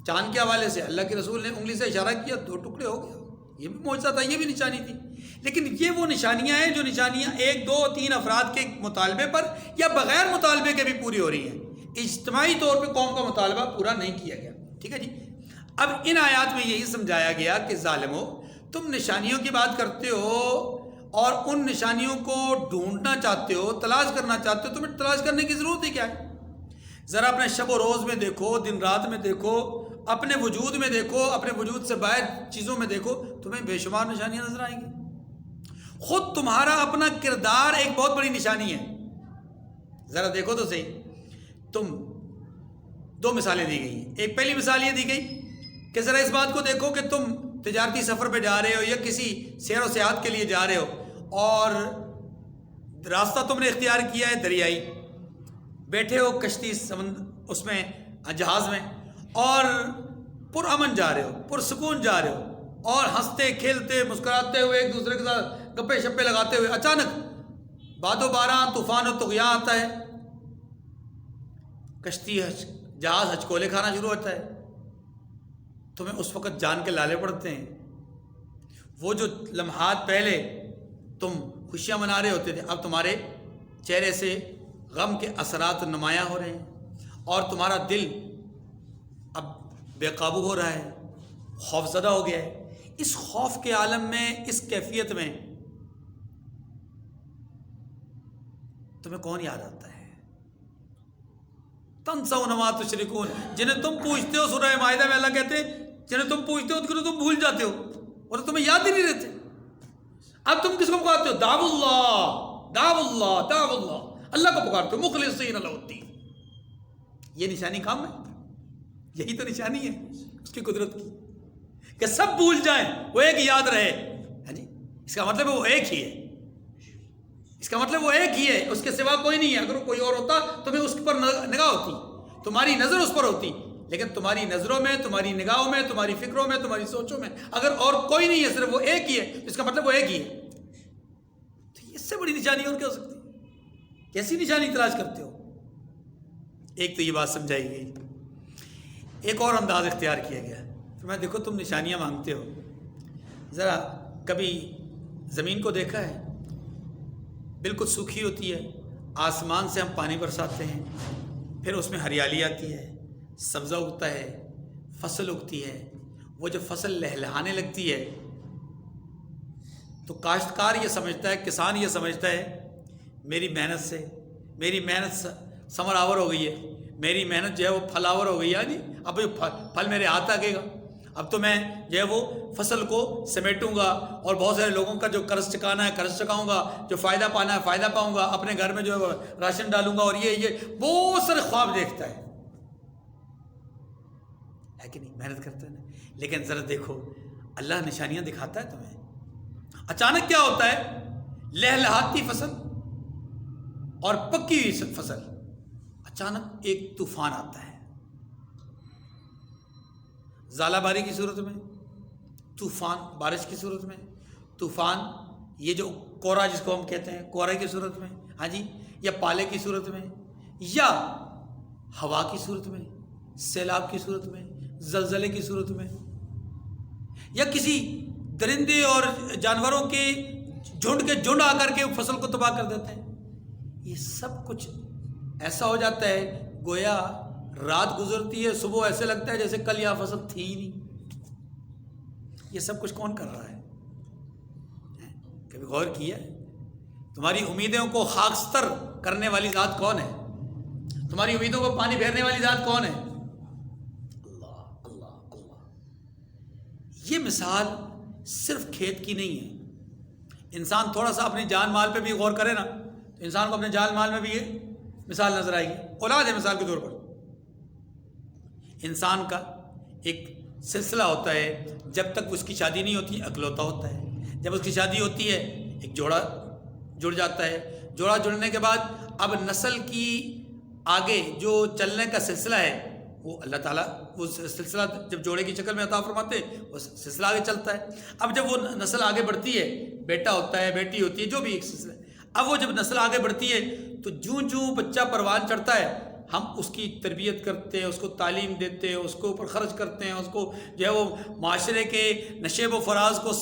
چاند کے حوالے سے، اللہ کے رسول نے انگلی سے اشارہ کیا، دو ٹکڑے ہو گیا، یہ بھی معجزہ تھا، یہ بھی نشانی تھی۔ لیکن یہ وہ نشانیاں ہیں جو نشانیاں ایک دو تین افراد کے مطالبے پر یا بغیر مطالبے کے بھی پوری ہو رہی ہیں، اجتماعی طور پہ قوم کا مطالبہ پورا نہیں کیا گیا۔ ٹھیک ہے جی، اب ان آیات میں یہی سمجھایا گیا کہ ظالمو، تم نشانیوں کی بات کرتے ہو اور ان نشانیوں کو ڈھونڈنا چاہتے ہو، تلاش کرنا چاہتے ہو، تمہیں تلاش کرنے کی ضرورت ہی کیا ہے؟ ذرا اپنے شب و روز میں دیکھو، دن رات میں دیکھو، اپنے وجود میں دیکھو، اپنے وجود سے باہر چیزوں میں دیکھو، تمہیں بے شمار نشانیاں نظر آئیں گی۔ خود تمہارا اپنا کردار ایک بہت بڑی نشانی ہے۔ ذرا دیکھو تو صحیح، تم دو مثالیں دی گئی ہیں۔ ایک پہلی مثال یہ دی گئی کہ ذرا اس بات کو دیکھو کہ تم تجارتی سفر پہ جا رہے ہو یا کسی سیر و سیاحت کے لیے جا رہے ہو، اور راستہ تم نے اختیار کیا ہے دریائی، بیٹھے ہو کشتی اس میں جہاز میں، اور پرامن جا رہے ہو، پرسکون جا رہے ہو، اور ہنستے کھیلتے مسکراتے ہوئے ایک دوسرے کے ساتھ گپے شپے لگاتے ہوئے اچانک باد و باران، طوفان و طغیاں آتا ہے، کشتی جہاز ہچکولے کھانا شروع ہوتا ہے، تمہیں اس وقت جان کے لالے پڑتے ہیں۔ وہ جو لمحات پہلے تم خوشیاں منا رہے ہوتے تھے، اب تمہارے چہرے سے غم کے اثرات نمایاں ہو رہے ہیں، اور تمہارا دل اب بے قابو ہو رہا ہے، خوف زدہ ہو گیا ہے۔ اس خوف کے عالم میں، اس کیفیت میں تمہیں کون یاد آتا ہے؟ تنسون ما تشرکون، جنہیں تم پوچھتے ہو، سورہ مائدہ میں اللہ کہتے ہیں جنہیں تم پوچھتے ہو تو تم بھول جاتے ہو اور تمہیں یاد ہی نہیں رہتے۔ اب تم کس کو پکارتے ہو؟ دعو اللہ، دعو اللہ، دعو اللہ، اللہ کو پکارتے ہو مخلصین لہ الدین۔ یہ نشانی کام ہے، یہی تو نشانی ہے اس کی قدرت کی، کہ سب بھول جائیں وہ ایک یاد رہے۔ ہاں جی، اس کا مطلب وہ ایک ہی ہے، اس کا مطلب وہ ایک ہی ہے، اس کے سوا کوئی نہیں ہے۔ اگر کوئی اور ہوتا تمہیں اس پر نگاہ ہوتی، تمہاری نظر اس پر ہوتی، لیکن تمہاری نظروں میں، تمہاری نگاہوں میں، تمہاری فکروں میں، تمہاری سوچوں میں اگر اور کوئی نہیں ہے، صرف وہ ایک ہی ہے، اس کا مطلب وہ ایک ہی ہے۔ تو اس سے بڑی نشانی اور کیا ہو سکتی ہے؟ کیسی نشانی تلاش کرتے ہو؟ ایک تو یہ بات سمجھائی گئی۔ ایک اور انداز اختیار کیا گیا. فرمایا دیکھو تم نشانیاں مانگتے ہو، ذرا کبھی زمین کو دیکھا ہے؟ بالکل سوکھی ہوتی ہے، آسمان سے ہم پانی برساتے ہیں، پھر اس میں ہریالی آتی ہے، سبزہ اگتا ہے، فصل اگتی ہے. وہ جب فصل لہلہانے لگتی ہے تو کاشتکار یہ سمجھتا ہے، کسان یہ سمجھتا ہے میری محنت ثمر آور ہو گئی ہے، میری محنت جو ہے وہ پھل آور ہو گئی ہے. جی اب پھل میرے ہاتھ آ گئے گا، اب تو میں جو ہے وہ فصل کو سمیٹوں گا اور بہت سارے لوگوں کا جو قرض چکانا ہے قرض چکاؤں گا، جو فائدہ پانا ہے فائدہ پاؤں گا، اپنے گھر میں جو ہے راشن ڈالوں گا، اور یہ بہت سارے خواب دیکھتا ہے کہ نہیں؟ محنت کرتا ہے نا. لیکن ذرا دیکھو اللہ نشانیاں دکھاتا ہے تمہیں. اچانک کیا ہوتا ہے؟ لہلہاتی فصل اور پکی ہوئی فصل، اچانک ایک طوفان آتا ہے، ژالہ باری کی صورت میں طوفان، بارش کی صورت میں طوفان، یہ جو کورا جس کو ہم کہتے ہیں کورے کی صورت میں، ہاں جی، یا پالے کی صورت میں، یا ہوا کی صورت میں، سیلاب کی صورت میں، زلزلے کی صورت میں، یا کسی درندے اور جانوروں کے جھنڈ آ کر کے فصل کو تباہ کر دیتے ہیں. یہ سب کچھ ایسا ہو جاتا ہے گویا رات گزرتی ہے، صبح ایسے لگتا ہے جیسے کل یہاں فصل تھی ہی نہیں. یہ سب کچھ کون کر رہا ہے؟ کبھی غور کیا ہے؟ تمہاری امیدوں کو خاکستر کرنے والی ذات کون ہے؟ تمہاری امیدوں کو پانی پھیرنے والی ذات کون ہے؟ اللہ اللہ اللہ. یہ مثال صرف کھیت کی نہیں ہے. انسان تھوڑا سا اپنی جان مال پہ بھی غور کرے نا تو انسان کو اپنے جان مال میں بھی یہ مثال نظر آئے گی. اولاد ہے مثال کے طور پر. انسان کا ایک سلسلہ ہوتا ہے، جب تک اس کی شادی نہیں ہوتی اکلوتا ہوتا ہے. جب اس کی شادی ہوتی ہے ایک جوڑا جڑ جاتا ہے. جوڑا جڑنے کے بعد اب نسل کی آگے جو چلنے کا سلسلہ ہے وہ اللہ تعالیٰ وہ سلسلہ جب جوڑے کی شکل میں عطا فرماتے وہ سلسلہ آگے چلتا ہے. اب جب وہ نسل آگے بڑھتی ہے، بیٹا ہوتا ہے بیٹی ہوتی ہے، جو بھی ایک سلسلہ ہے، اب وہ جب نسل آگے بڑھتی ہے تو جوں بچہ پروان چڑھتا ہے ہم اس کی تربیت کرتے ہیں، اس کو تعلیم دیتے ہیں، اس کے اوپر خرچ کرتے ہیں، اس کو جو ہے وہ معاشرے کے نشیب و فراز کو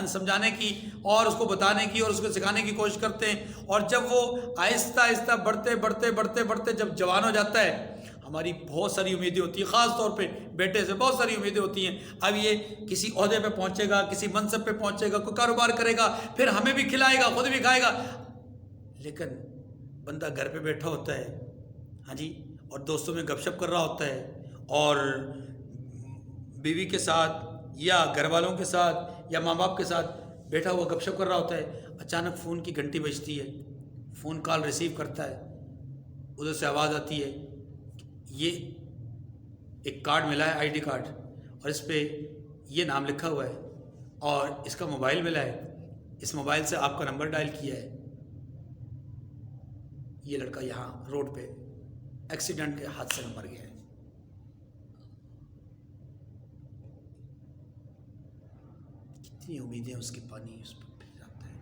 سمجھانے کی اور اس کو بتانے کی اور اس کو سکھانے کی کوشش کرتے ہیں. اور جب وہ آہستہ آہستہ بڑھتے جب جوان ہو جاتا ہے، ہماری بہت ساری امیدیں ہوتی ہیں، خاص طور پہ بیٹے سے بہت ساری امیدیں ہوتی ہیں. اب یہ کسی عہدے پہ پہنچے گا، کسی منصب پہ پہنچے گا، کوئی کاروبار کرے گا، پھر ہمیں بھی کھلائے گا، خود بھی کھائے گا. لیکن بندہ گھر پہ بیٹھا ہوتا ہے، ہاں جی، اور دوستوں میں گپ شپ کر رہا ہوتا ہے، اور بیوی کے ساتھ یا گھر والوں کے ساتھ یا ماں باپ کے ساتھ بیٹھا ہوا گپ شپ کر رہا ہوتا ہے. اچانک فون کی گھنٹی بجتی ہے، فون کال ریسیو کرتا ہے، ادھر سے آواز آتی ہے یہ ایک کارڈ ملا ہے، آئی ڈی کارڈ، اور اس پہ یہ نام لکھا ہوا ہے اور اس کا موبائل ملا ہے، اس موبائل سے آپ کا نمبر ڈائل کیا ہے، یہ لڑکا یہاں روڈ پہ ایکسیڈنٹ کے حادثے میں مر گیا ہے. کتنی امیدیں اس کی پانی اس پہ پھر جاتا ہے،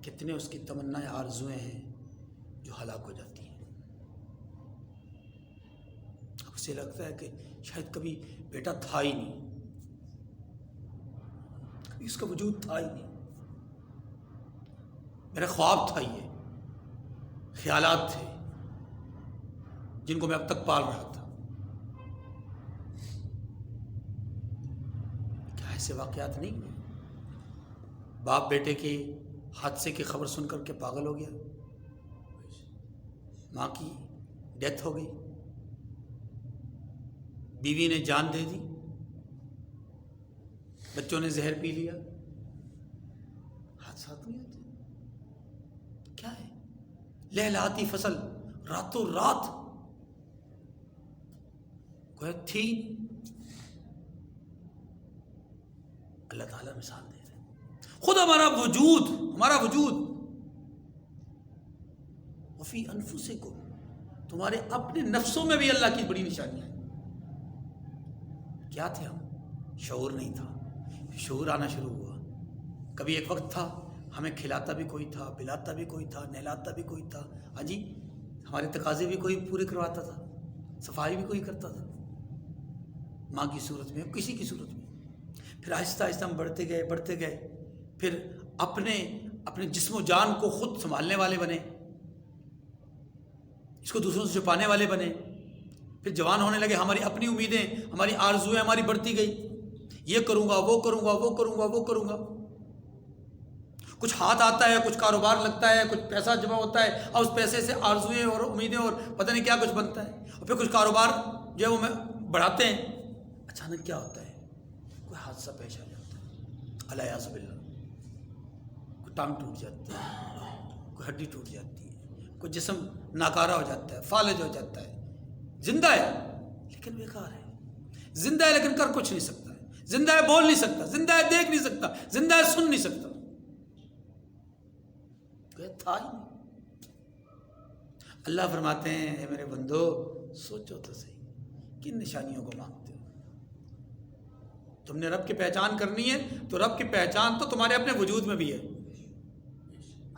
کتنے اس کی تمنائیں آرزویں ہیں جو ہلاک ہو جاتی ہیں. اب اسے لگتا ہے کہ شاید کبھی بیٹا تھا ہی نہیں، کبھی اس کا وجود تھا ہی نہیں، میرا خواب تھا یہ، خیالات تھے جن کو میں اب تک پال رہا تھا. کیا ایسے واقعات نہیں ہوئے؟ باپ بیٹے کے حادثے کی خبر سن کر کے پاگل ہو گیا، ماں کی ڈیتھ ہو گئی، بیوی نے جان دے دی، بچوں نے زہر پی لیا. حادثات نہیں ہوتے؟ کیا ہے؟ لہلہاتی فصل راتوں رات کوئی تھی. اللہ تعالیٰ مثال دے رہے ہیں. خود ہمارا وجود وفی انفسکم، تمہارے اپنے نفسوں میں بھی اللہ کی بڑی نشانیاں ہیں. کیا تھے ہم؟ شعور نہیں تھا، شعور آنا شروع ہوا. کبھی ایک وقت تھا ہمیں کھلاتا بھی کوئی تھا، پلاتا بھی کوئی تھا، نہلاتا بھی کوئی تھا، ہاں جی، ہمارے تقاضے بھی کوئی پورے کرواتا تھا، صفائی بھی کوئی کرتا تھا، ماں کی صورت میں، کسی کی صورت میں۔ پھر آہستہ آہستہ ہم بڑھتے گئے، پھر اپنے جسم و جان کو خود سنبھالنے والے بنے، اس کو دوسروں سے چھپانے والے بنے۔ پھر جوان ہونے لگے، ہماری اپنی امیدیں، ہماری آرزویں ہماری بڑھتی گئی، یہ کروں گا، وہ کروں گا، وہ کروں گا، وہ کروں گا۔ کچھ ہاتھ آتا ہے، کچھ کاروبار لگتا ہے، کچھ پیسہ جمع ہوتا ہے، اور اس پیسے سے آرزویں اور امیدیں اور پتہ نہیں کیا کچھ بنتا ہے، اور پھر کچھ کاروبار جو ہے وہ بڑھاتے ہیں، اچانک کیا ہوتا ہے، کوئی حادثہ پیش آ جاتا ہے، الیاذ باللہ، کوئی ٹانگ ٹوٹ جاتی ہے، کوئی ہڈی ٹوٹ جاتی ہے، کوئی جسم ناکارہ ہو جاتا ہے، فالج ہو جاتا ہے، زندہ ہے لیکن بیکار ہے، زندہ ہے لیکن کر کچھ نہیں سکتا ہے، زندہ ہے بول نہیں سکتا، زندہ ہے دیکھ نہیں سکتا، زندہ ہے سن نہیں سکتا، تھا ہی نہیں۔ اللہ فرماتے ہیں اے میرے بندو سوچو تو صحیح، کن نشانیوں کو مانگتے ہو؟ تم نے رب کی پہچان کرنی ہے تو رب کی پہچان تو تمہارے اپنے وجود میں بھی ہے،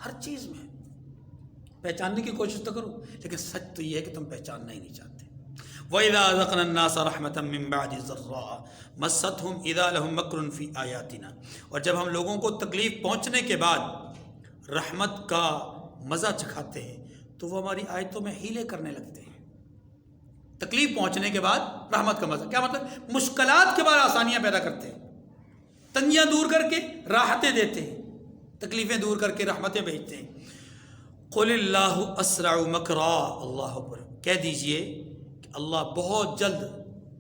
ہر چیز میں پہچاننے کی کوشش تو کرو، لیکن سچ تو یہ ہے کہ تم پہچاننا ہی نہیں چاہتے۔ وَإِذَا أَذَقْنَا النَّاسَ رَحْمَةً مِّن بَعْدِ ضَرَّاءٍ مَسَّتْهُمْ إِذَا لَهُم مَّكْرٌ فِي آيَاتِنَا، اور جب ہم لوگوں کو تکلیف پہنچنے کے بعد رحمت کا مزہ چکھاتے ہیں تو وہ ہماری آیتوں میں ہیلے کرنے لگتے ہیں۔ تکلیف پہنچنے کے بعد رحمت کا مزہ، کیا مطلب؟ مشکلات کے بعد آسانیاں پیدا کرتے ہیں، تنگیاں دور کر کے راحتیں دیتے ہیں، تکلیفیں دور کر کے رحمتیں بھیجتے ہیں۔ قل اللہ اسرع مکرا، اللہ اکبر، کہہ دیجئے کہ اللہ بہت جلد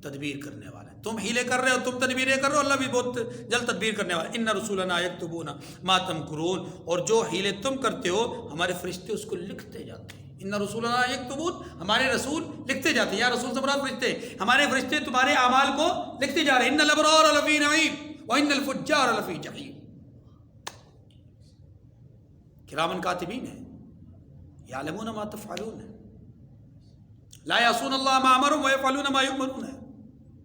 تدبیر کرنے والا ہے۔ تم ہیلے کر رہے ہو، تم تدبیریں کر رہے ہو، اللہ بھی بہت جلد تدبیر کرنے والا ہے۔ ان رسولنا یکتبون ما تمکرون، اور جو ہیلے تم کرتے ہو ہمارے فرشتے اس کو لکھتے جاتے ہیں۔ ان رسولنا یکتبون، ہمارے رسول لکھتے جاتے ہیں، یا رسول سے مراد فرشتے، ہمارے فرشتے تمہارے اعمال کو لکھتے جا رہے ہیں۔ ان الابرار لفی نعیم وان الفجار لفی جحیم، کرامن کاتبین ہیں، یعلمون ما تفعلون، لا یعصون اللہ ما امرهم ویفعلون ما یؤمرون،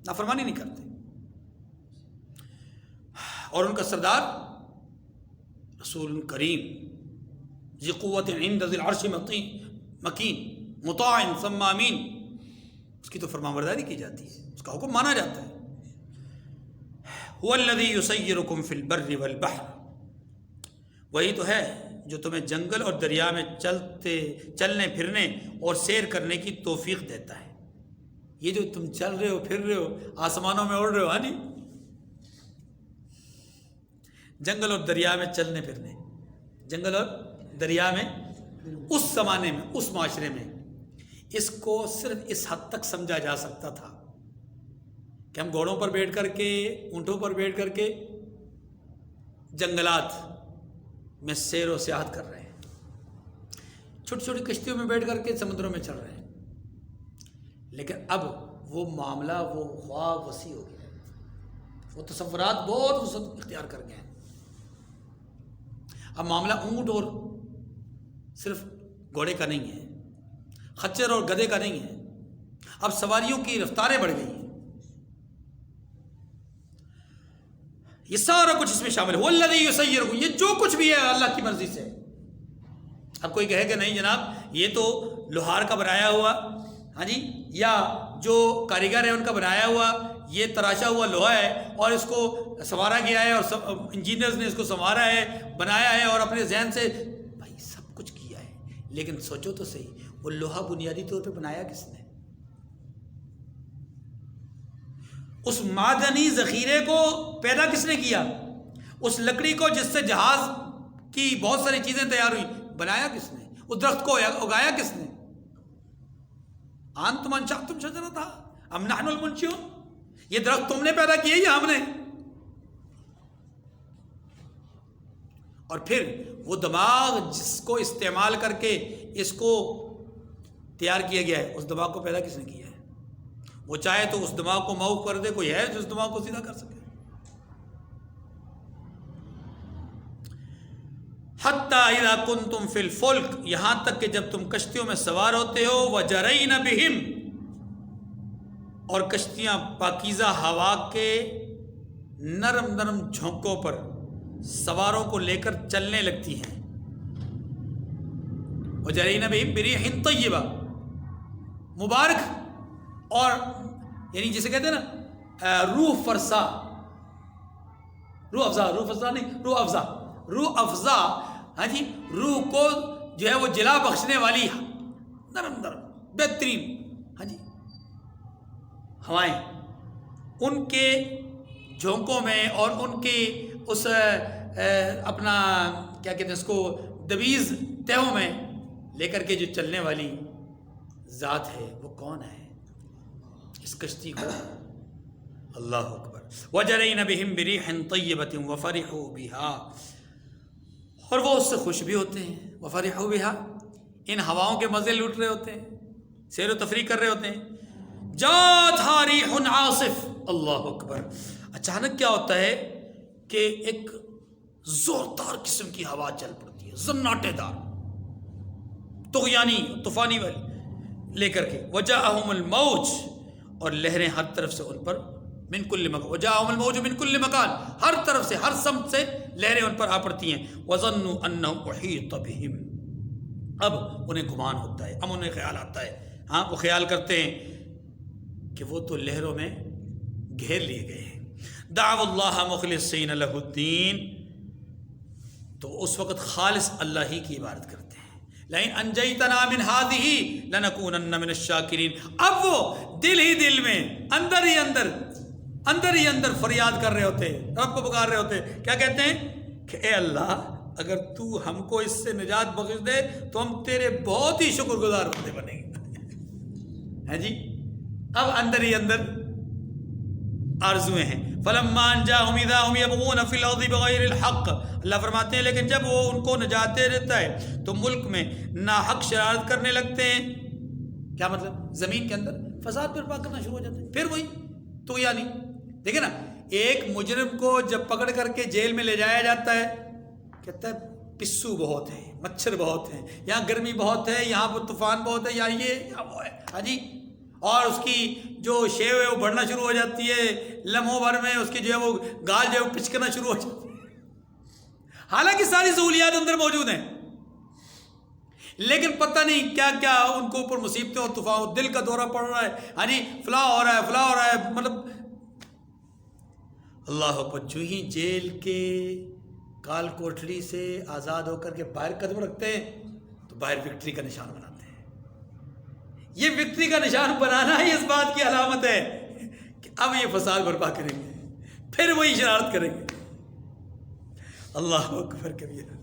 نافرمانی نہیں کرتے۔ اور ان کا سردار رسول کریم ذی قوت عند ذی العرش مکین مطاع ثم امین، اس کی تو فرمانبرداری کی جاتی ہے، اس کا حکم مانا جاتا ہے۔ هو الذی یسیرکم فی البر والبحر، وہی تو ہے جو تمہیں جنگل اور دریا میں چلنے پھرنے اور سیر کرنے کی توفیق دیتا ہے۔ یہ جو تم چل رہے ہو، پھر رہے ہو، آسمانوں میں اڑ رہے ہو، ہاں جی، جنگل اور دریا میں چلنے پھرنے، جنگل اور دریا میں، اس زمانے میں، اس معاشرے میں اس کو صرف اس حد تک سمجھا جا سکتا تھا کہ ہم گھوڑوں پر بیٹھ کر کے، اونٹوں پر بیٹھ کر کے جنگلات میں سیر و سیاحت کر رہے ہیں، چھوٹی چھوٹی کشتیوں میں بیٹھ کر کے سمندروں میں چل رہے ہیں، لیکن اب وہ معاملہ، وہ خواب وسیع ہو گیا، وہ تصورات بہت وسعت اختیار کر گئے ہیں۔ اب معاملہ اونٹ اور صرف گھوڑے کا نہیں ہے، خچر اور گدھے کا نہیں ہے، اب سواریوں کی رفتاریں بڑھ گئی ہیں، یہ سارا کچھ اس میں شامل ہے۔ وَالَّذِي يُسَيِّرُكُمْ، یہ جو کچھ بھی ہے اللہ کی مرضی سے۔ اب کوئی کہے کہ نہیں جناب یہ تو لوہار کا بنایا ہوا، ہاں جی، یا جو کاریگر ہے ان کا بنایا ہوا یہ تراشا ہوا لوہا ہے اور اس کو سنوارا گیا ہے، اور انجینئرز نے اس کو سنوارا ہے، بنایا ہے، اور اپنے ذہن سے بھائی سب کچھ کیا ہے، لیکن سوچو تو صحیح، وہ لوہا بنیادی طور پہ بنایا کس نے؟ اس معدنی ذخیرے کو پیدا کس نے کیا؟ اس لکڑی کو جس سے جہاز کی بہت ساری چیزیں تیار ہوئی، بنایا کس نے؟ اس درخت کو اگایا کس نے؟ انتم انشأتم شجرتها ام نحن المنشئون، یہ درخت تم نے پیدا کیا یا ہم نے؟ اور پھر وہ دماغ جس کو استعمال کر کے اس کو تیار کیا گیا ہے، اس دماغ کو پیدا کس نے کیا ہے؟ وہ چاہے تو اس دماغ کو معاف کر دے، کوئی ہے جو اس دماغ کو سیدھا کر سکے؟ حتی اذا کنتم فی الفلک، یہاں تک کہ جب تم کشتیوں میں سوار ہوتے ہو، وجرین بہم، اور کشتیاں پاکیزہ ہوا کے نرم نرم جھونکوں پر سواروں کو لے کر چلنے لگتی ہیں، وجرین بہم بریح طیبہ، مبارک اور یعنی جسے کہتے ہیں نا روح فرسا، روح افزا، ہاں جی، روح کو جو ہے وہ جلا بخشنے والی نرم بہترین، ہاں جی، ہوائیں، ان کے جھونکوں میں اور ان کی اس اپنا کیا کہتے ہیں اس کو دویز تہوں میں لے کر کے جو چلنے والی ذات ہے وہ کون ہے اس کشتی کو؟ اللہ اکبر. وَجَرَيْنَ بِهِمْ بِرِيحٍ طَيِّبَةٍ وَفَرِحُوا بِهَا، اور وہ اس سے خوش بھی ہوتے ہیں. وَفَرِحُوا بِهَا، ان ہواؤں کے مزے لوٹ رہے ہوتے ہیں، سیر و تفریح کر رہے ہوتے ہیں. جَاءَتْهَا رِيحٌ عَاصِفٌ، اللہ اکبر. اچانک کیا ہوتا ہے کہ ایک زوردار قسم کی ہوا چل پڑتی ہے، زناٹے دار، طغیانی طوفانی والی لے کر کے. وَجَاءَهُمُ الْمَوْجُ، اور لہریں ہر طرف سے ان پر، من کل مکان، وَجَاءَهُمُ الْمَوْجُ مِن كُلِّ مَكَانٍ، ہر طرف سے، ہر سمت سے لہریں ان پر آ پڑتی ہیں. وَظَنُّوا أَنَّهُمْ أُحِيطَ بِهِمْ، اب انہیں گمان ہوتا ہے، اب انہیں خیال آتا ہے، ہاں وہ خیال کرتے ہیں کہ وہ تو لہروں میں گھیر لیے گئے ہیں. دعوا اللہ مخلصین لہ الدین، تو اس وقت خالص اللہ ہی کی عبادت کرتے ہیں. لئن انجیتنا من ہذہ لنکونن من الشاکرین. اب وہ دل ہی دل میں، اندر ہی اندر فریاد کر رہے ہوتے ہیں، رب کو پکار رہے ہوتے ہیں. کیا کہتے ہیں کہ اے اللہ اگر تو ہم کو اس سے نجات بخش دے تو ہم تیرے بہت ہی شکر گزار بندے بنیں گے. ہے جی، اب اندر ہی اندر آرزویں ہیں. فلما انجاہم اذا ہم یبغون فی الارض بغیر الحق، اللہ فرماتے ہیں لیکن جب وہ ان کو نجات دے دیتا ہے تو ملک میں ناحق شرارت کرنے لگتے ہیں. کیا مطلب؟ زمین کے اندر فساد برپا کرنا شروع ہو جاتے ہیں. پھر وہی تو یعنی دیکھیں نا، ایک مجرم کو جب پکڑ کر کے جیل میں لے جایا جاتا ہے، کہتا ہے پسو بہت ہے، مچھر بہت ہیں، یہاں گرمی بہت ہے، یہاں پر طوفان بہت ہے، یا یہ یا وہ ہے، ہاں جی، اور اس کی جو شیو ہے وہ بڑھنا شروع ہو جاتی ہے، لمحوں بھر میں اس کی جو ہے وہ گال جو ہے وہ پچکنا شروع ہو جاتی ہے. حالانکہ ساری سہولیات اندر موجود ہیں، لیکن پتہ نہیں کیا کیا ان کو اوپر مصیبتیں اور طوفان، دل کا دورہ پڑ رہا ہے، ہاں جی، فلاں ہو رہا ہے، مطلب اللہ اکبر. جو ہی جیل کے کال کوٹڑی سے آزاد ہو کر کے باہر قدم رکھتے ہیں تو باہر وکٹری کا نشان بناتے ہیں. یہ وکٹری کا نشان بنانا ہی اس بات کی علامت ہے کہ اب یہ فساد برپا کریں گے، پھر وہی شرارت کریں گے. اللہ اکبر کبیرہ.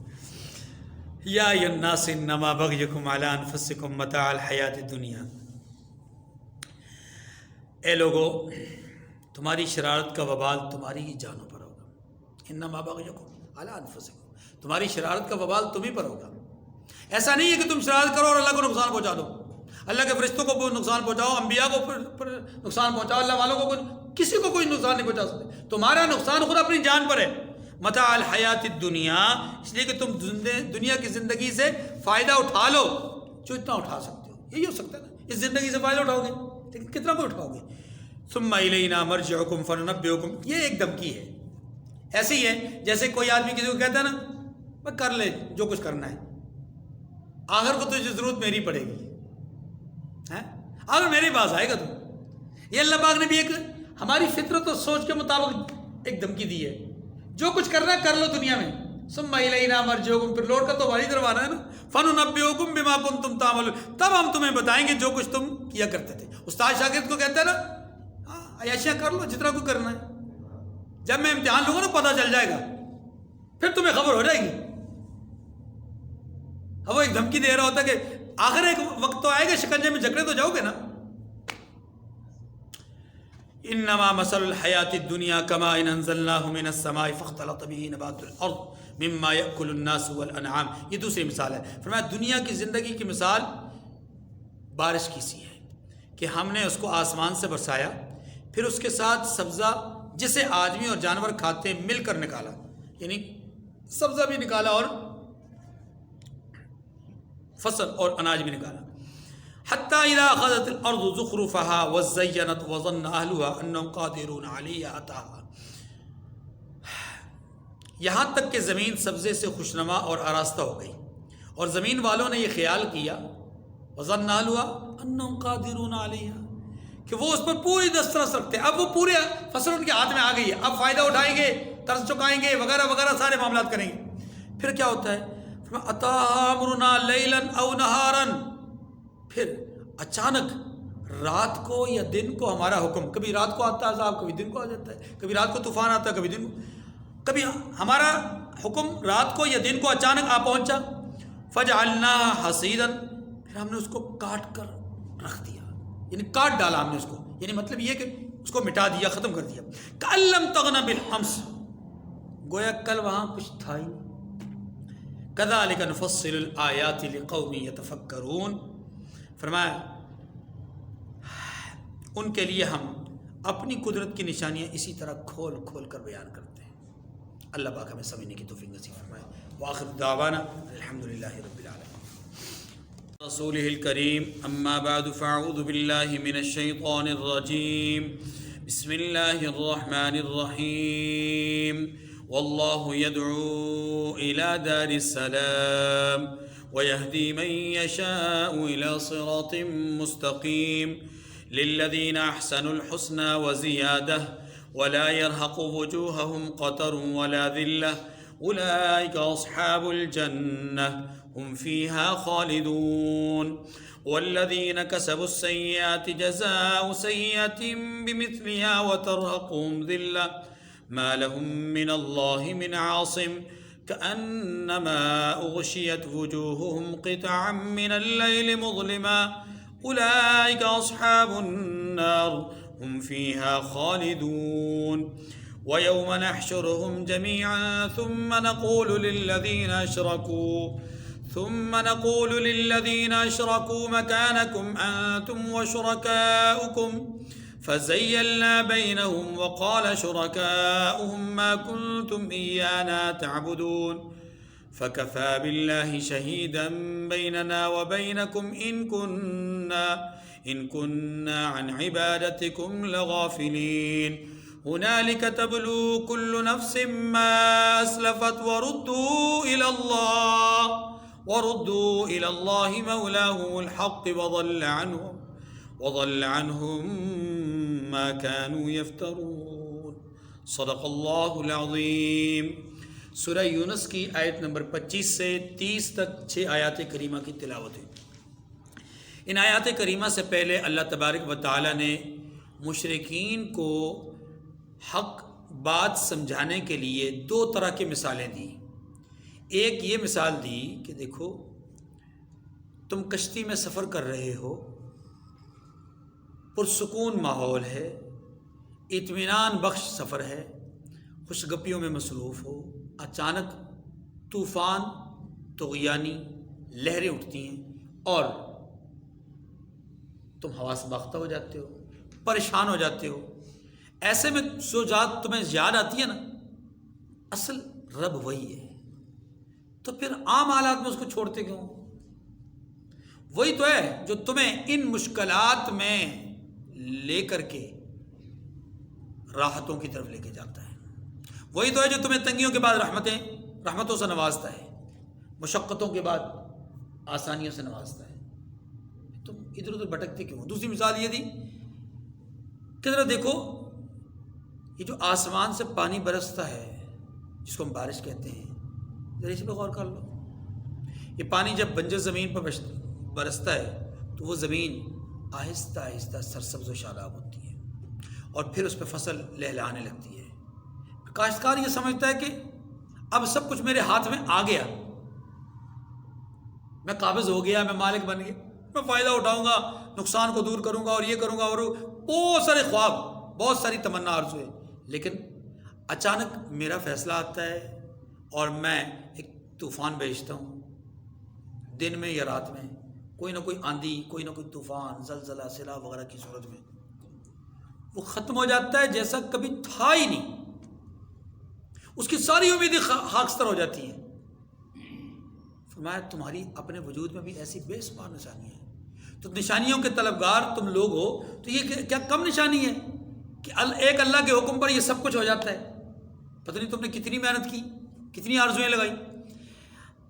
یا ایھا الناس انما بغیکم علی انفسکم متاع الحیات الدنیا، اے لوگو تمہاری شرارت کا وبال تمہاری ہی جانوں پر ہوگا. انما بغیکم علی انفسکم، تمہاری شرارت کا وبال تم ہی پر ہوگا. ایسا نہیں ہے کہ تم شرارت کرو اور اللہ کو نقصان پہنچا دو، اللہ کے فرشتوں کو نقصان پہنچاؤ، انبیاء کو نقصان پہنچاؤ، اللہ والوں کو کسی کو کوئی نقصان نہیں پہنچا سکتے. تمہارا نقصان خود اپنی جان پر ہے. متاع الحیات الدنیا، اس لیے کہ تم دنیا کی زندگی سے فائدہ اٹھا لو جو اتنا اٹھا سکتے ہو. یہی ہو سکتا ہے نا، اس زندگی سے فائدہ اٹھاؤ گے لیکن کتنا کو اٹھاؤ گے. ثم الینا مرجعکم فننبئکم، یہ ایک دھمکی ہے. ایسے ہی ہے جیسے کوئی آدمی کسی کو کہتا ہے نا بس کر لے جو کچھ کرنا ہے، آخر کو تجھے ضرورت میری پڑے گی، اگر میرے پاس آئے گا تو. یہ اللہ پاک نے بھی ایک ہماری فطرت اور سوچ کے مطابق ایک دھمکی دی ہے. جو کچھ کرنا ہے کر لو دنیا میں، ثم الینا مرجعکم، پھر لوٹ کر تو ہماری طرف آنا ہے نا. فننبئکم بما کنتم تعملون، تب ہم تمہیں بتائیں گے جو کچھ تم کیا کرتے تھے. استاد شاگرد کو کہتا ہے نا عیاشیاں کر لو جتنا کو کرنا ہے، جب میں امتحان لوں گا نا پتہ چل جائے گا، پھر تمہیں خبر ہو جائے گی. اب وہ ایک دھمکی دے رہا ہوتا ہے کہ آخر ایک وقت تو آئے گا شکنجے میں جکڑے تو جاؤ گے نا. انما مثل الحیات الدنیا کماء انزلناه من السماء فاختلط به نبات الارض مما یاکل الناس والانعام. یہ دوسری مثال ہے. فرمایا دنیا کی زندگی کی مثال بارش کی سی ہے کہ ہم نے اس کو آسمان سے برسایا، پھر اس کے ساتھ سبزہ جسے آدمی اور جانور کھاتے ہیں مل کر نکالا، یعنی سبزہ بھی نکالا اور فصل اور اناج بھی نکالا. حتی اذا اخذت الارض زخرفها وزینت وظن اہلها انهم قادرون علیہا اتاها، یہاں تک کہ زمین سبزے سے خوشنما اور آراستہ ہو گئی اور زمین والوں نے یہ خیال کیا، وظن اہلها، انہم قادرون علیہا، کہ وہ اس پر پوری دسترس رکھتے ہیں. اب وہ پورے فصل ان کے ہاتھ میں آ گئی ہے، اب فائدہ اٹھائیں گے، قرض چکائیں گے، وغیرہ وغیرہ سارے معاملات کریں گے. پھر کیا ہوتا ہے؟ اتاہا امرنا لیلا او نہارا، پھر اچانک رات کو یا دن کو ہمارا حکم، کبھی رات کو آتا ہے عذاب، کبھی دن کو آ جاتا ہے، کبھی رات کو طوفان آتا ہے، کبھی دن کو، کبھی ہمارا حکم رات کو یا دن کو اچانک آ پہنچا. فجعلناها حصیدا، پھر ہم نے اس کو کاٹ کر رکھ دیا، یعنی کاٹ ڈالا ہم نے اس کو، یعنی مطلب یہ کہ اس کو مٹا دیا، ختم کر دیا. کأن لم تغن بالامس، گویا کل وہاں کچھ تھا ہی نہیں. کذالک نفصل الآیات لقوم یتفکرون، فرمایا ان کے لیے ہم اپنی قدرت کی نشانیاں اسی طرح کھول کھول کر بیان کرتے ہیں. اللہ پاک ہمیں سمجھنے کی توفیق نصیب فرمائے. وآخر دعوانا الحمدللہ رب العالمین. رسولہ الکریم، اما بعد فاعوذ باللہ من الشیطان الرجیم. بسم اللہ الرحمن الرحیم. واللہ يدعو إلى دار السلام ويهدي من يشاء إلى صراط مستقيم. للذين أحسنوا الحسنى وزيادة ولا يرهق وجوههم قتر ولا ذلة أولئك أصحاب الجنة هم فيها خالدون. والذين كسبوا السيئات جزاء سيئة بمثلها وترهقهم ذلة ما لهم من الله من عاصم كأنما أغشيت وجوههم قطعا من الليل مظلما أولئك أصحاب النار هم فيها خالدون. ويوم نحشرهم جميعا ثم نقول للذين أشركوا مكانكم أنتم وشركاؤكم فزيلنا بينهم وقال شركاؤهم ما كنتم إيانا تعبدون فكفى بالله شهيدا بيننا وبينكم إن كنا عن عبادتكم لغافلين. هنالك تبلو كل نفس ما أسلفت وردوا إلى الله مولاهم الحق وضل عنهم ما كانوا يفترون. صدق اللہ العظیم. سورہ یونس کی آیت نمبر 25 سے 30 تک 6 آیات کریمہ کی تلاوت ہے. ان آیات کریمہ سے پہلے اللہ تبارک و تعالی نے مشرکین کو حق بات سمجھانے کے لیے 2 طرح کی مثالیں دیں. ایک یہ مثال دی کہ دیکھو تم کشتی میں سفر کر رہے ہو، پرسکون ماحول ہے، اطمینان بخش سفر ہے، خوش گپیوں میں مصروف ہو، اچانک طوفان طغیانی لہریں اٹھتی ہیں اور تم حواس باختہ ہو جاتے ہو، پریشان ہو جاتے ہو. ایسے میں جو ذات تمہیں یاد آتی ہے نا، اصل رب وہی ہے، تو پھر عام حالات میں اس کو چھوڑتے کیوں؟ وہی تو ہے جو تمہیں ان مشکلات میں لے کر کے راحتوں کی طرف لے کے جاتا ہے. وہی تو ہے جو تمہیں تنگیوں کے بعد رحمتوں سے نوازتا ہے، مشقتوں کے بعد آسانیوں سے نوازتا ہے. تم ادھر ادھر بھٹکتے کیوں؟ دوسری مثال یہ دی کہ ذرا دیکھو یہ جو آسمان سے پانی برستا ہے جس کو ہم بارش کہتے ہیں، ذرا اس پہ غور کر لو. یہ پانی جب بنجر زمین پر برستا ہے تو وہ زمین آہستہ آہستہ سرسبز و شاداب ہوتی ہے اور پھر اس پہ فصل لہلانے لگتی ہے. کاشتکار یہ سمجھتا ہے کہ اب سب کچھ میرے ہاتھ میں آ گیا، میں قابض ہو گیا، میں مالک بن گیا، میں فائدہ اٹھاؤں گا، نقصان کو دور کروں گا اور یہ کروں گا، اور بہت سارے خواب، بہت ساری تمنا آرزو ہے. لیکن اچانک میرا فیصلہ آتا ہے اور میں ایک طوفان بھیجتا ہوں، دن میں یا رات میں کوئی نہ کوئی آندھی، کوئی نہ کوئی طوفان، زلزلہ، سیلاب وغیرہ کی صورت میں وہ ختم ہو جاتا ہے جیسا کبھی تھا ہی نہیں. اس کی ساری امیدیں خاکستر ہو جاتی ہیں. فرمایا تمہاری اپنے وجود میں بھی ایسی بے شمار نشانی ہے. تو نشانیوں کے طلبگار تم لوگ ہو تو یہ کیا کم نشانی ہے کہ ایک اللہ کے حکم پر یہ سب کچھ ہو جاتا ہے؟ پتہ نہیں تم نے کتنی محنت کی، کتنی آرزویں لگائی.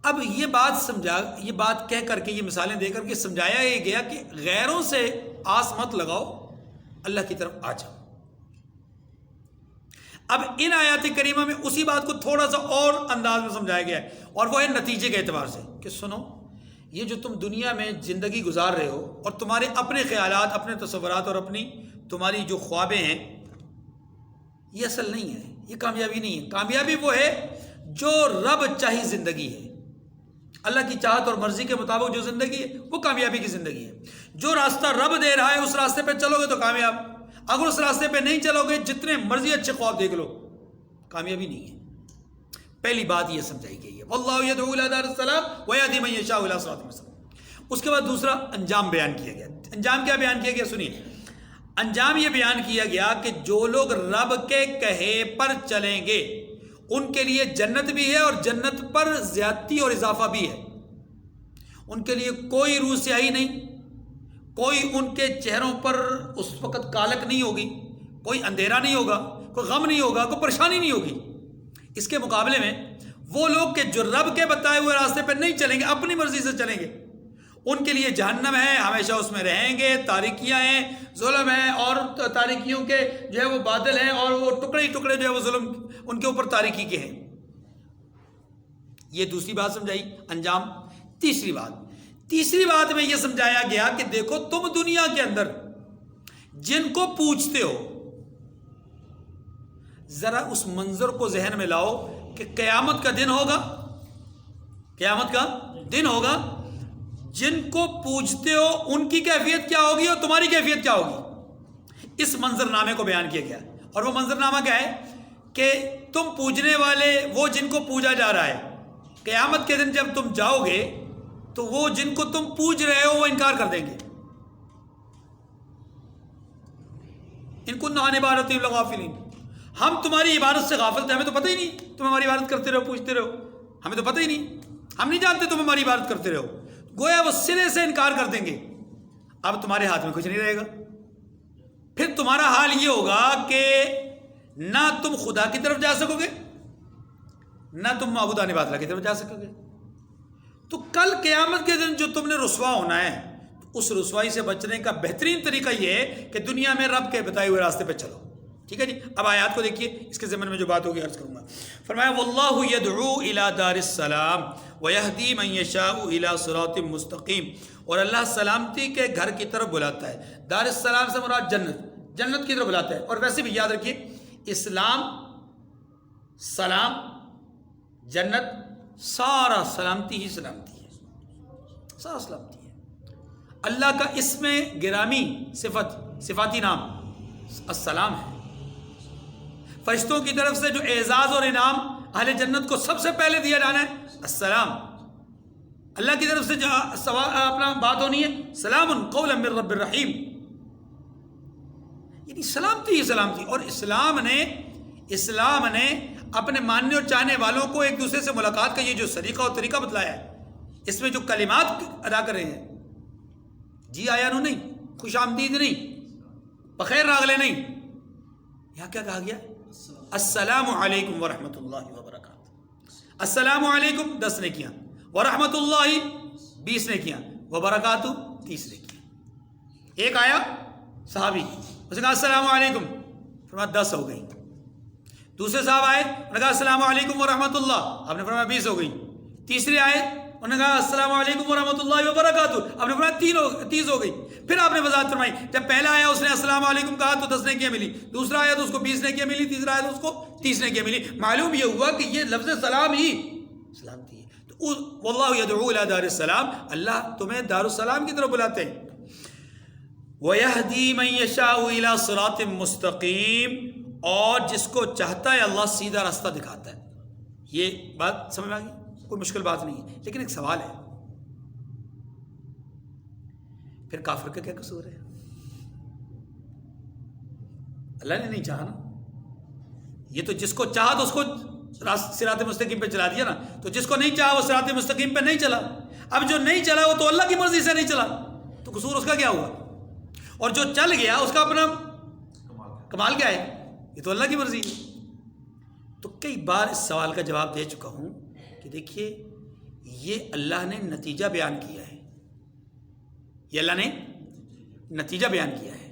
اب یہ بات کہہ کر کے، یہ مثالیں دے کر کے سمجھایا یہ گیا کہ غیروں سے آس مت لگاؤ، اللہ کی طرف آ جاؤ۔ اب ان آیات کریمہ میں اسی بات کو تھوڑا سا اور انداز میں سمجھایا گیا ہے، اور وہ ہے نتیجے کے اعتبار سے کہ سنو، یہ جو تم دنیا میں زندگی گزار رہے ہو اور تمہارے اپنے خیالات، اپنے تصورات اور تمہاری جو خوابیں ہیں، یہ اصل نہیں ہے، یہ کامیابی نہیں ہے۔ کامیابی وہ ہے جو رب چاہی زندگی ہے، اللہ کی چاہت اور مرضی کے مطابق جو زندگی ہے وہ کامیابی کی زندگی ہے۔ جو راستہ رب دے رہا ہے اس راستے پہ چلو گے تو کامیاب، اگر اس راستے پہ نہیں چلو گے جتنے مرضی اچھے خواب دیکھ لو، کامیابی نہیں ہے۔ پہلی بات یہ سمجھائی گئی ہے، واللہ یدعو الی دار السلام ویہدی من یشاء الی صراط مستقیم۔ اس کے بعد دوسرا انجام بیان کیا گیا۔ انجام کیا بیان کیا گیا؟ سنیے، انجام یہ بیان کیا گیا کہ جو لوگ رب کے کہے پر چلیں گے ان کے لیے جنت بھی ہے، اور جنت پر زیادتی اور اضافہ بھی ہے۔ ان کے لیے کوئی روح سیاہی نہیں، کوئی ان کے چہروں پر اس وقت کالک نہیں ہوگی، کوئی اندھیرا نہیں ہوگا، کوئی غم نہیں ہوگا، کوئی پریشانی نہیں ہوگی۔ اس کے مقابلے میں وہ لوگ کہ جو رب کے بتائے ہوئے راستے پہ نہیں چلیں گے، اپنی مرضی سے چلیں گے، ان کے لیے جہنم ہے، ہمیشہ اس میں رہیں گے، تاریکیاں ہیں، ظلم ہے، اور تاریکیوں کے جو ہے وہ بادل ہیں، اور وہ ٹکڑے ہی ٹکڑے جو ہے وہ ظلم ان کے اوپر تاریکی کے ہیں۔ یہ دوسری بات سمجھائی، انجام۔ تیسری بات میں یہ سمجھایا گیا کہ دیکھو، تم دنیا کے اندر جن کو پوچھتے ہو، ذرا اس منظر کو ذہن میں لاؤ کہ قیامت کا دن ہوگا، قیامت کا دن ہوگا، جن کو پوچھتے ہو ان کی کیفیت کیا ہوگی اور تمہاری کیفیت کیا ہوگی۔ اس منظر نامے کو بیان کیا گیا، اور وہ منظر نامہ کیا ہے کہ تم پوجنے والے، وہ جن کو پوجا جا رہا ہے، قیامت کے دن جب تم جاؤ گے تو وہ جن کو تم پوج رہے ہو وہ انکار کر دیں گے۔ ان كنا عن عبادتهم لغافلین، ہم تمہاری عبادت سے غافل تھے، ہمیں تو پتہ ہی نہیں تم ہماری عبادت کرتے رہو، پوچھتے رہو، ہمیں تو پتہ ہی نہیں، ہم نہیں جانتے تم ہماری عبادت کرتے رہو۔ گویا وہ سرے سے انکار کر دیں گے۔ اب تمہارے ہاتھ میں کچھ نہیں رہے گا، پھر تمہارا حال یہ ہوگا کہ نہ تم خدا کی طرف جا سکو گے، نہ تم معبودان باطلہ کی طرف جا سکو گے۔ تو کل قیامت کے دن جو تم نے رسوا ہونا ہے، اس رسوائی سے بچنے کا بہترین طریقہ یہ ہے کہ دنیا میں رب کے بتائے ہوئے راستے پہ چلو۔ ٹھیک ہے جی، اب آیات کو دیکھیے، اس کے ضمن میں جو بات ہوگی عرض کروں گا۔ فرمایا واللہ یدعو الی دار السلام ویہدی من یشاء الی صراط مستقیم، اور اللہ سلامتی کے گھر کی طرف بلاتا ہے۔ دار السلام سے مراد جنت کی طرف بلاتا ہے۔ اور ویسے بھی یاد رکھیے، اسلام، سلام، جنت، سارا سلامتی ہی سلامتی ہے، سارا سلامتی ہے۔ اللہ کا اسم گرامی، صفاتی نام السلام ہے۔ فرشتوں کی طرف سے جو اعزاز اور انعام اہل جنت کو سب سے پہلے دیا جانا ہے، السلام۔ اللہ کی طرف سے جو اپنا بات ہونی ہے، سلام قولا من رب الرحیم، یعنی سلامتی ہی سلامتی۔ اور اسلام نے اپنے ماننے اور چاہنے والوں کو ایک دوسرے سے ملاقات کا یہ جو سلیقہ اور طریقہ بتلایا ہے، اس میں جو کلمات ادا کر رہے ہیں، جی آیا نو نہیں، خوش آمدید نہیں، بخیر راغلے نہیں، یہاں کیا کہا گیا؟ السلام علیکم ورحمۃ اللہ وبرکاتہ۔ السلام علیکم 10 نے کیا، ورحمۃ اللہ 20 نے کیا، وبرکاتہ 30 نے کیا۔ ایک آیا صحابی، اس نے کہا السلام علیکم، فرمایا 10 ہو گئی۔ دوسرے صاحب آئے، انہوں نے کہا السلام علیکم ورحمۃ اللہ، آپ نے فرمایا 20 ہو گئی۔ تیسرے آئے، انہوں نے کہا السلام علیکم ورحمۃ اللہ وبرکاتہ، آپ نے فرمایا 30 ہو گئی۔ پھر آپ نے وضاحت فرمائی، جب پہلا آیا اس نے السلام علیکم کہا تو 10 نیکیاں ملی، دوسرا آیا تو اس کو 20 نیکیاں ملی، تیسرا آیا تو اس کو 30 نیکیاں ملی۔ معلوم یہ ہوا کہ یہ لفظ سلام ہی سلامتی ہے۔ تو واللہ یدعو الی دار السلام، اللہ تمہیں دار السلام کی طرف بلاتے ہیں۔ وَيَهْدِي مَن يَشَاءُ إِلَى صِرَاطٍ مُسْتَقِيمٍ، اور جس کو چاہتا ہے اللہ سیدھا راستہ دکھاتا ہے۔ یہ بات سمجھ میں آ گئی؟ کوئی مشکل بات نہیں ہے، لیکن ایک سوال ہے، پھر کافر کا کیا قصور ہے؟ اللہ نے نہیں چاہا نا، یہ تو جس کو چاہا تو اس کو صراط مستقیم پہ چلا دیا نا، تو جس کو نہیں چاہا وہ صراط مستقیم پہ نہیں چلا۔ اب جو نہیں چلا وہ تو اللہ کی مرضی سے نہیں چلا، تو قصور اس کا کیا ہوا؟ اور جو چل گیا اس کا اپنا کمال کیا ہے؟ یہ تو اللہ کی مرضی ہے۔ تو کئی بار اس سوال کا جواب دے چکا ہوں کہ دیکھیے، یہ اللہ نے نتیجہ بیان کیا ہے، یہ اللہ نے نتیجہ بیان کیا ہے۔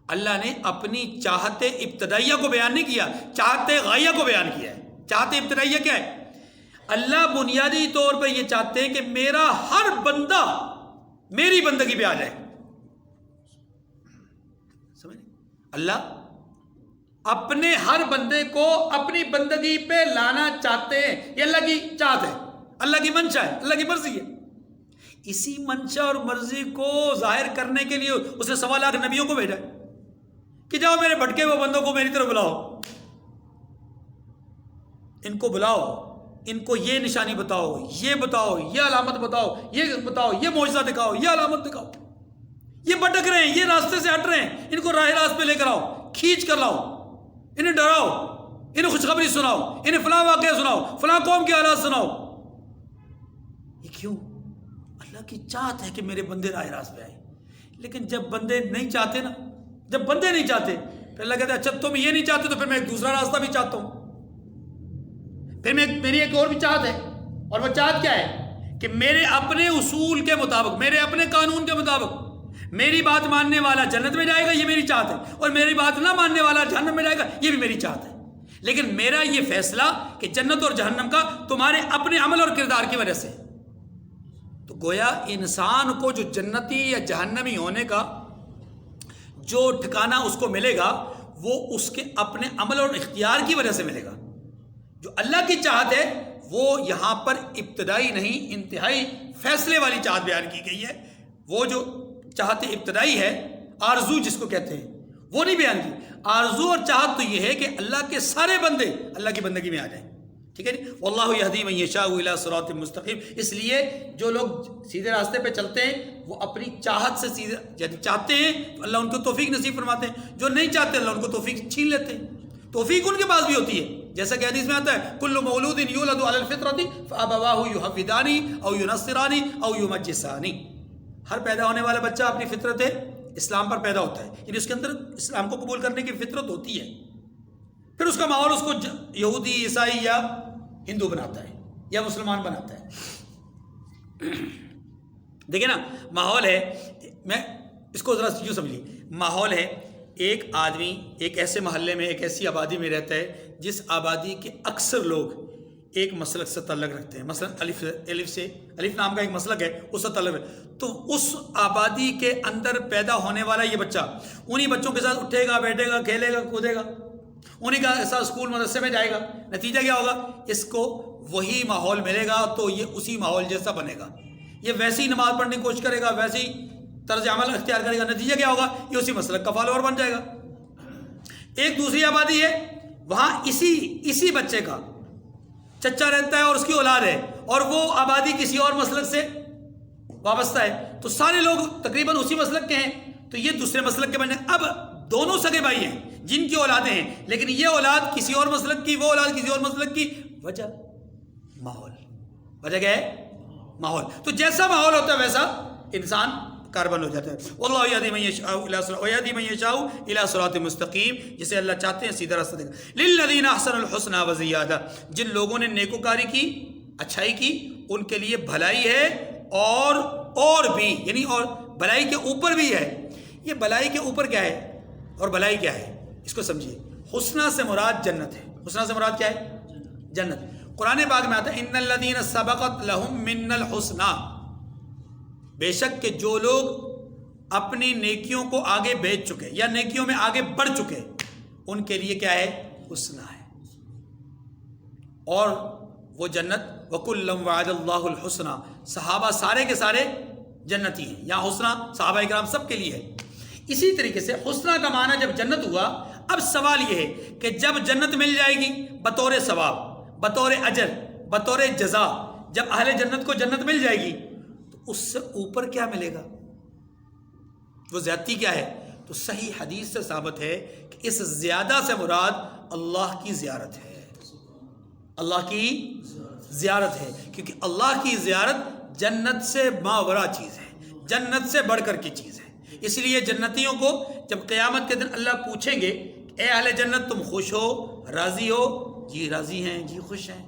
اللہ نے اپنی چاہت ابتدائیہ کو بیان نہیں کیا، چاہت غائیہ کو بیان کیا ہے۔ چاہت ابتدائیہ کیا ہے؟ اللہ بنیادی طور پر یہ چاہتے ہیں کہ میرا ہر بندہ میری بندگی پہ آ جائے۔ سمجھ؟ اللہ اپنے ہر بندے کو اپنی بندگی پہ لانا چاہتے ہیں، یہ اللہ کی چاہت ہے، اللہ کی منشا ہے، اللہ کی مرضی ہے۔ اسی منشا اور مرضی کو ظاہر کرنے کے لیے اس نے 1.25 لاکھ نبیوں کو بھیجا کہ جاؤ میرے بھٹکے ہوئے بندوں کو میری طرف بلاؤ، ان کو بلاؤ، ان کو یہ نشانی بتاؤ، یہ بتاؤ، یہ علامت بتاؤ، یہ معجزہ دکھاؤ، یہ علامت دکھاؤ، یہ بھٹک رہے ہیں، یہ راستے سے ہٹ رہے ہیں، ان کو راہ راست پہ لے کر آؤ، کھینچ کر لاؤ، انہیں ڈراؤ، انہیں خوشخبری سناؤ، انہیں فلاں واقعہ سناؤ، فلاں قوم کے حالات سناؤ۔ یہ کیوں؟ اللہ کی چاہت ہے کہ میرے بندے راہ راست پہ آئے۔ لیکن جب بندے نہیں چاہتے نا، جب بندے نہیں چاہتے، پھر اللہ کہتا ہے اچھا تم یہ نہیں چاہتے تو پھر میں ایک دوسرا راستہ بھی چاہتا ہوں، پھر میری ایک اور بھی چاہت ہے، اور وہ چاہت کیا ہے کہ میرے اپنے اصول کے مطابق، میرے اپنے قانون کے مطابق میری بات ماننے والا جنت میں جائے گا، یہ میری چاہت ہے، اور میری بات نہ ماننے والا جہنم میں جائے گا، یہ بھی میری چاہت ہے۔ لیکن میرا یہ فیصلہ کہ جنت اور جہنم کا تمہارے اپنے عمل اور کردار کی وجہ سے۔ تو گویا انسان کو جو جنتی یا جہنمی ہونے کا جو ٹھکانہ اس کو ملے گا وہ اس کے اپنے عمل اور اختیار کی وجہ سے ملے گا۔ جو اللہ کی چاہت ہے وہ یہاں پر ابتدائی نہیں، انتہائی فیصلے والی چاہت بیان کی گئی ہے۔ وہ جو چاہت ابتدائی ہے، آرزو جس کو کہتے ہیں، وہ نہیں بیان کی۔ آرزو اور چاہت تو یہ ہے کہ اللہ کے سارے بندے اللہ کی بندگی میں آ جائیں، ٹھیک ہے جی۔ واللہ یہدی من یشاء الی صراط مستقیم۔ اس لیے جو لوگ سیدھے راستے پہ چلتے ہیں وہ اپنی چاہت سے سیدھے، یعنی چاہتے ہیں تو اللہ ان کو توفیق نصیب فرماتے ہیں، جو نہیں چاہتے اللہ ان کو توفیق چھین لیتے ہیں۔ توفیق ان کے پاس بھی ہوتی ہے، جیسا کہ حدیث میں آتا ہے کل مولود یولد علی الفطرۃ فابواہ یحودانی او ینصرانی او یمجسانی۔ ہر پیدا ہونے والا بچہ اپنی فطرت اسلام پر پیدا ہوتا ہے، یعنی اس کے اندر اسلام کو قبول کرنے کی فطرت ہوتی ہے، پھر اس کا ماحول اس کو یہودی، عیسائی یا ہندو بناتا ہے یا مسلمان بناتا ہے۔ دیکھیں نا، ماحول ہے، میں اس کو ذرا یوں سمجھیے، ماحول ہے ایک آدمی ایک ایسے محلے میں، ایک ایسی آبادی میں رہتا ہے جس آبادی کے اکثر لوگ ایک مسلک سے تعلق رکھتے ہیں، مثلا الف نام کا ایک مسلک ہے، اس سے تعلق ہے، تو اس آبادی کے اندر پیدا ہونے والا یہ بچہ انہی بچوں کے ساتھ اٹھے گا، بیٹھے گا، کھیلے گا، کودے گا، انہی کا ایسا اسکول مدرسے میں جائے گا، نتیجہ کیا ہوگا؟ اس کو وہی ماحول ملے گا تو یہ اسی ماحول جیسا بنے گا، یہ ویسی نماز پڑھنے کی کوشش کرے گا، ویسی طرز عمل اختیار کرے گا، نتیجہ کیا ہوگا؟ یہ اسی مسلک کا فالوور بن جائے گا۔ ایک دوسری آبادی ہے، وہاں اسی بچے کا چچا رہتا ہے اور اس کی اولاد ہے، اور وہ آبادی کسی اور مسلک سے وابستہ ہے، تو سارے لوگ تقریباً اسی مسلک کے ہیں، تو یہ دوسرے مسلک کے بن جائیں۔ اب دونوں سگے بھائی ہیں جن کی اولادیں ہیں، لیکن یہ اولاد کسی اور مسلک کی، وہ اولاد کسی اور مسلک کی۔ وجہ ماحول، وجہ کیا ہے؟ ماحول۔ تو جیسا ماحول ہوتا ہے ویسا انسان کاربن ہو جاتا ہے۔ واللہ یہدی من یشاء الی صراط مستقیم، جسے اللہ چاہتے ہیں سیدھا راستہ دکھا۔ للذین احسنوا الحسنی وزیادہ، جن لوگوں نے نیکوکاری کی، اچھائی کی، ان کے لیے بھلائی ہے اور بھی، یعنی اور بھلائی کے اوپر بھی ہے۔ یہ بھلائی کے اوپر کیا ہے اور بھلائی کیا ہے، اس کو سمجھیے۔ حسنہ سے مراد جنت ہے۔ حسنہ سے مراد کیا ہے؟ جنت۔ قرآن پاک میں آتا ہے ان الذین سبقت لہم من الحسنی، بے شک کہ جو لوگ اپنی نیکیوں کو آگے بھیج چکے یا نیکیوں میں آگے بڑھ چکے، ان کے لیے کیا ہے؟ حسنہ ہے۔ اور وہ جنت وَكُلًّا وَعَدَ اللَّهُ الْحُسْنَى، صحابہ سارے کے سارے جنتی ہیں، یہاں حسنہ صحابہ اکرام سب کے لیے ہے۔ اسی طریقے سے حسنہ کا معنی جب جنت ہوا، اب سوال یہ ہے کہ جب جنت مل جائے گی بطور ثواب، بطور اجر، بطور جزا، جب اہل جنت کو جنت مل جائے گی تو اس سے اوپر کیا ملے گا؟ وہ زیادتی کیا ہے؟ تو صحیح حدیث سے ثابت ہے کہ اس زیادہ سے مراد اللہ کی زیارت ہے، اللہ کی زیارت ہے، کیونکہ اللہ کی زیارت جنت سے ماورا چیز ہے، جنت سے بڑھ کر کی چیز ہے۔ اس لیے جنتیوں کو جب قیامت کے دن اللہ پوچھیں گے اے اہل جنت تم خوش ہو، راضی ہو؟ جی راضی ہیں، جی خوش ہیں۔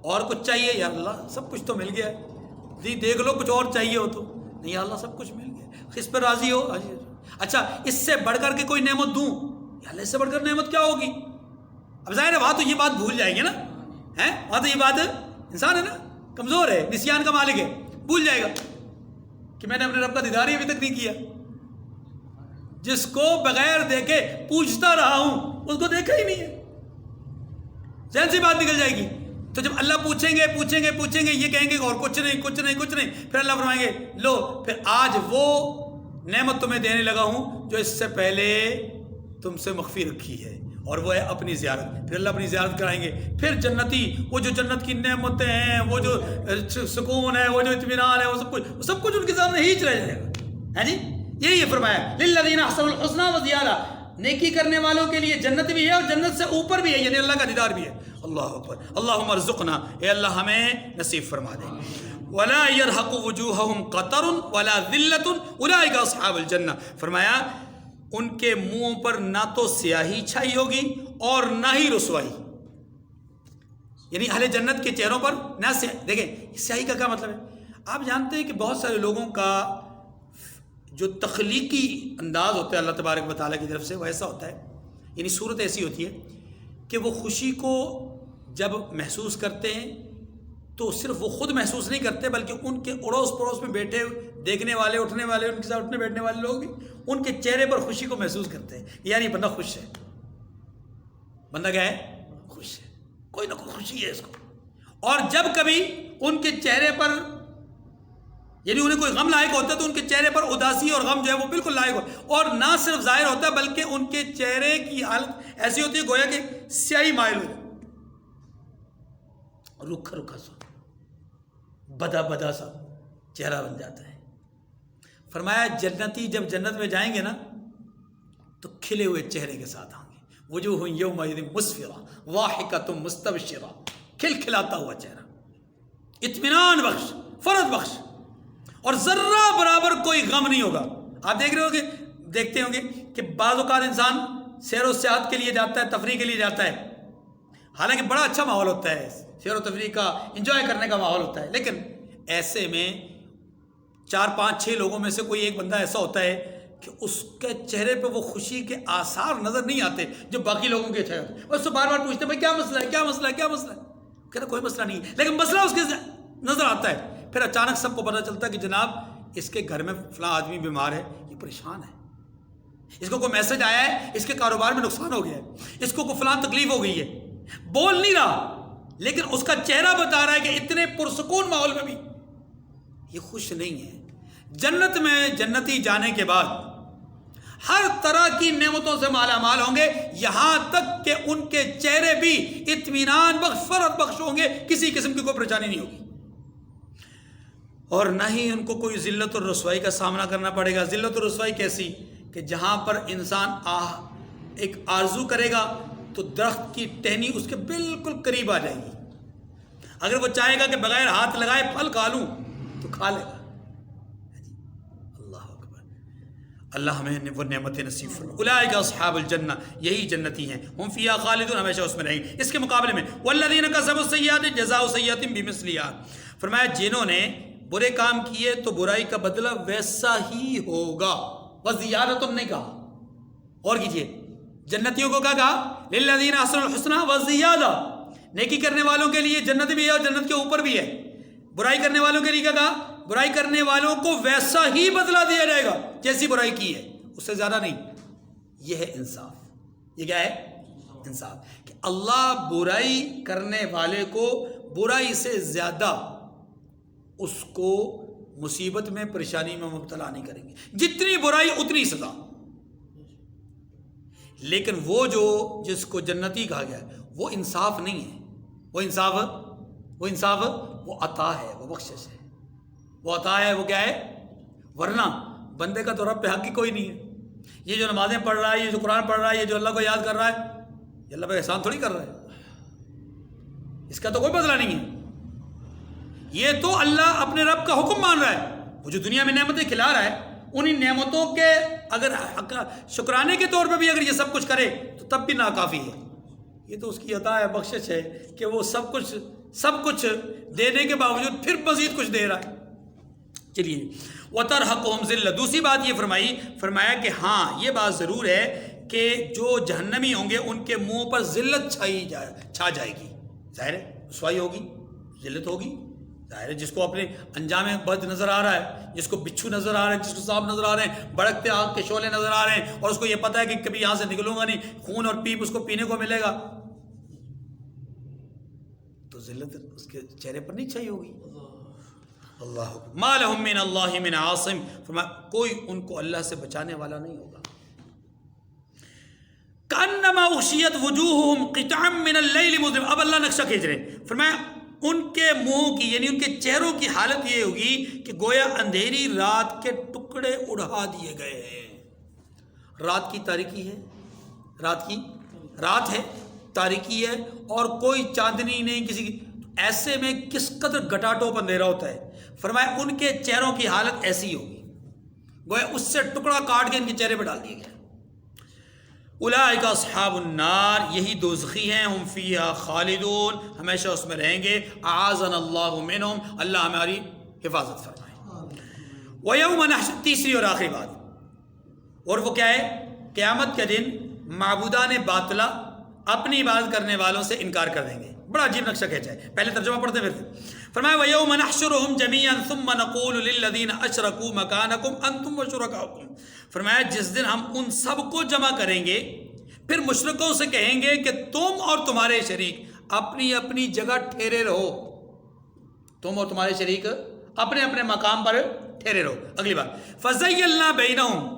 اور کچھ چاہیے؟ یا اللہ سب کچھ تو مل گیا ہے. جی دیکھ لو کچھ اور چاہیے ہو تو. نہیں یا اللہ سب کچھ مل گیا, اس پہ راضی ہو. اچھا اس سے بڑھ کر کے کوئی نعمت دوں؟ یا اللہ اس سے بڑھ کر نعمت کیا ہوگی؟ اب ظاہر ہے وہاں تو یہ بات بھول جائیں گے نا, ہیں وہاں تو یہ بات, انسان ہے نا کمزور ہے, نسیان کا مالک ہے, بھول جائے گا کہ میں نے اپنے رب کا دیدار ہی ابھی تک نہیں کیا. جس کو بغیر دیکھے پوچھتا رہا ہوں اس کو دیکھا ہی نہیں ہے, ذہن سے بات نکل جائے گی. تو جب اللہ پوچھیں گے یہ کہیں گے اور کچھ نہیں, پھر اللہ فرمائیں گے لو پھر آج وہ نعمت تمہیں دینے لگا ہوں جو اس سے پہلے تم سے مخفی رکھی ہے, اور وہ ہے اپنی زیارت. پھر اللہ اپنی زیارت کرائیں گے. پھر جنتی, وہ جو جنت کی نعمتیں ہیں, وہ جو سکون ہے, وہ جو اطمینان ہے, وہ سب کچھ ان کے سامنے ہی رہ جائے گا. ہے جی, یہی فرمایا للذین احسنوا الحسنی وزیادہ, نیکی کرنے والوں کے لیے جنت بھی ہے اور جنت سے اوپر بھی ہے, یعنی اللہ کا دیدار بھی ہے. اللہ اکبر. اللہم ارزقنا, اے اللہ ہمیں نصیب فرما دے. ولا يرهق وجوههم قطر ولا ذلة اولئک اصحاب الجنہ. فرمایا ان کے منہوں پر نہ تو سیاہی چھائی ہوگی اور نہ ہی رسوائی, یعنی اہل جنت کے چہروں پر نہ دیکھیں سیاہی کا کیا مطلب ہے؟ آپ جانتے ہیں کہ بہت سارے لوگوں کا جو تخلیقی انداز ہوتا ہے اللہ تبارک و تعالیٰ کی طرف سے, وہ ایسا ہوتا ہے, یعنی صورت ایسی ہوتی ہے کہ وہ خوشی کو جب محسوس کرتے ہیں تو صرف وہ خود محسوس نہیں کرتے بلکہ ان کے اڑوس پڑوس میں بیٹھے دیکھنے والے, اٹھنے والے, ان کے ساتھ اٹھنے بیٹھنے والے لوگ بھی ان کے چہرے پر خوشی کو محسوس کرتے ہیں. یعنی بندہ خوش ہے, بندہ کیا ہے؟ خوش ہے, کوئی نہ کوئی خوشی ہے اس کو. اور جب کبھی ان کے چہرے پر, یعنی انہیں کوئی غم لاحق ہوتا ہے تو ان کے چہرے پر اداسی اور غم جو ہے وہ بالکل لاحق ہو, اور نہ صرف ظاہر ہوتا ہے بلکہ ان کے چہرے کی حالت ایسی ہوتی ہے گویا کہ سیاہی مائل ہو جائے, رکھا رکھا سا, بدا بدا سا چہرہ بن جاتا ہے. فرمایا جنتی جب جنت میں جائیں گے نا تو کھلے ہوئے چہرے کے ساتھ آئیں گے. وجوہ یومئذ مسفرہ ضاحکۃ مستبشرہ, کھل کھلاتا ہوا چہرہ, اطمینان بخش, فرحت بخش, اور ذرہ برابر کوئی غم نہیں ہوگا. آپ دیکھتے ہوں گے کہ بعض اوقات انسان سیر و سیاحت کے لیے جاتا ہے, تفریح کے لیے جاتا ہے, حالانکہ بڑا اچھا ماحول ہوتا ہے, سیر و تفریح کا, انجوائے کرنے کا ماحول ہوتا ہے, لیکن ایسے میں 4-5-6 لوگوں میں سے کوئی ایک بندہ ایسا ہوتا ہے کہ اس کے چہرے پہ وہ خوشی کے آثار نظر نہیں آتے جو باقی لوگوں کے چہرے ہوتے. اور اس سے بار بار پوچھتے ہیں بھائی کیا مسئلہ ہے, کیا مسئلہ ہے, کیا مسئلہ ہے؟ کہتے کوئی مسئلہ نہیں ہے, لیکن مسئلہ اس کے نظر آتا ہے. پھر اچانک سب کو پتہ چلتا ہے کہ جناب اس کے گھر میں فلاں آدمی بیمار ہے, یہ پریشان ہے, اس کو کوئی میسج آیا ہے, اس کے کاروبار میں نقصان ہو گیا ہے, اس کو کوئی فلاں تکلیف ہو گئی ہے. بول نہیں رہا لیکن اس کا چہرہ بتا رہا ہے کہ اتنے پرسکون ماحول میں بھی یہ خوش نہیں ہے. جنت میں جنتی جانے کے بعد ہر طرح کی نعمتوں سے مالا مال ہوں گے, یہاں تک کہ ان کے چہرے بھی اطمینان بخش, فرحت بخش ہوں گے, کسی قسم کی کوئی پریشانی نہیں ہوگی, اور نہ ہی ان کو کوئی ذلت اور رسوائی کا سامنا کرنا پڑے گا. ذلت اور رسوائی کیسی کہ جہاں پر انسان ایک آرزو کرے گا تو درخت کی ٹہنی اس کے بالکل قریب آ جائے گی. اگر وہ چاہے گا کہ بغیر ہاتھ لگائے پھل کھا لوں تو کھا لے گا. اللہ اکبر. اللہ ہمیں وہ نعمت نصیب فرمائے. اولئک اصحاب الجنہ, یہی جنتی ہیں, ہم فیہا خالدون, ہمیشہ اس میں رہیں گے. اس کے مقابلے میں والذین کسبوا السیئات جزاء سیئۃ بمثلھا, فرمایا جنہوں نے برے کام کیے تو برائی کا بدلہ ویسا ہی ہوگا. وزیادۃ نہیں کہا, اور کیجئے, جنتیوں کو کیا کہا؟ للذین احسنوا الحسنی وزیادہ, نیکی کرنے والوں کے لیے جنت بھی ہے اور جنت کے اوپر بھی ہے. برائی کرنے والوں کے لیے کیا کہا؟ برائی کرنے والوں کو ویسا ہی بدلہ دیا جائے گا جیسی برائی کی ہے, اس سے زیادہ نہیں. یہ ہے انصاف. یہ کیا ہے؟ انصاف. کہ اللہ برائی کرنے والے کو برائی سے زیادہ اس کو مصیبت میں, پریشانی میں مبتلا نہیں کریں گے. جتنی برائی اتنی سزا. لیکن وہ جس کو جنتی کہا گیا ہے وہ انصاف نہیں ہے, وہ انصاف وہ عطا ہے, وہ بخشش ہے, وہ عطا ہے. وہ کیا ہے؟ ورنہ بندے کا تو رب پہ حق کی کوئی نہیں ہے. یہ جو نمازیں پڑھ رہا ہے, یہ جو قرآن پڑھ رہا ہے, یہ جو اللہ کو یاد کر رہا ہے, یہ اللہ پہ احسان تھوڑی کر رہا ہے, اس کا تو کوئی بدلہ نہیں ہے. یہ تو اللہ اپنے رب کا حکم مان رہا ہے. وہ جو دنیا میں نعمتیں کھلا رہا ہے, انہی نعمتوں کے اگر شکرانے کے طور پہ بھی اگر یہ سب کچھ کرے تو تب بھی ناکافی ہے. یہ تو اس کی عطا ہے, بخشش ہے کہ وہ سب کچھ سب کچھ دینے کے باوجود پھر مزید کچھ دے رہا ہے. چلیے وَتَرْهَقُهُمْ ذِلَّةٌ. دوسری بات یہ فرمایا کہ ہاں یہ بات ضرور ہے کہ جو جہنمی ہوں گے ان کے منہ پر ذلت چھا جائے گی. ظاہر ہے رسوائی ہوگی، ذلت ہوگی. ظاہر ہے جس کو اپنے انجام بد نظر آ رہا ہے، جس کو بچھو نظر آ رہا ہے، جس کو سانپ نظر آ رہے ہیں، بھڑکتے آگ کے شعلے نظر آ رہے ہیں، اور اس کو یہ پتہ ہے کہ کبھی یہاں سے نکلوں گا نہیں، خون اور پیپ اس کو پینے کو ملے گا، تو ذلت اس کے چہرے پر نہیں چھائی ہوگی. اللہ ما لهم من اللہ من عاصم. فرمایا کوئی ان کو اللہ سے بچانے والا نہیں ہوگا. کانما اغشیت وجوہہم قطعا من اللیل مظلم. اب اللہ نقشہ کھینچ رہے ہیں. فرمایا ان کے منہ کی یعنی ان کے چہروں کی حالت یہ ہوگی کہ گویا اندھیری رات کے ٹکڑے اڑا دیے گئے ہیں. رات کی تاریکی ہے، رات ہے، تاریکی ہے، اور کوئی چاندنی نہیں کسی کی. ایسے میں کس قدر گٹاٹوپ اندھیرا ہوتا ہے. فرمایا ان کے چہروں کی حالت ایسی ہوگی گویا اس سے ٹکڑا کاٹ کے ان کے چہرے پہ ڈال دیے گئے. اولئک اصحاب النار، یہی دوزخی ہیں، ہم فیہا خالدون، ہمیشہ اس میں رہیں گے. اعاذنا اللہ منہم، اللہ ہماری حفاظت فرمائے. ویوم نحشر، تیسری اور آخری بات، اور وہ کیا ہے؟ قیامت کے دن معبودان باطلہ اپنی عبادت کرنے والوں سے انکار کر دیں گے. بڑا عجیب نقشہ کھینچا ہے، پہلے ترجمہ پڑھتے ہیں پھر. فرمایا وَيَوْمَ نَحْشُرُهُمْ جَمِيعًا ثُمَّ نَقُولُ لِلَّذِينَ أَشْرَكُوا مَكَانَكُمْ أَنْتُمْ وَشُرَكَاؤُكُمْ. فرمایا جس دن ہم ان سب کو جمع کریں گے، پھر مشرکوں سے کہیں گے کہ تم اور تمہارے شریک اپنی اپنی جگہ ٹھہرے رہو. تم اور تمہارے شریک اپنے اپنے مقام پر ٹھہرے رہو. اگلی بات فَزَيَّلْنَا بَيْنَهُمْ،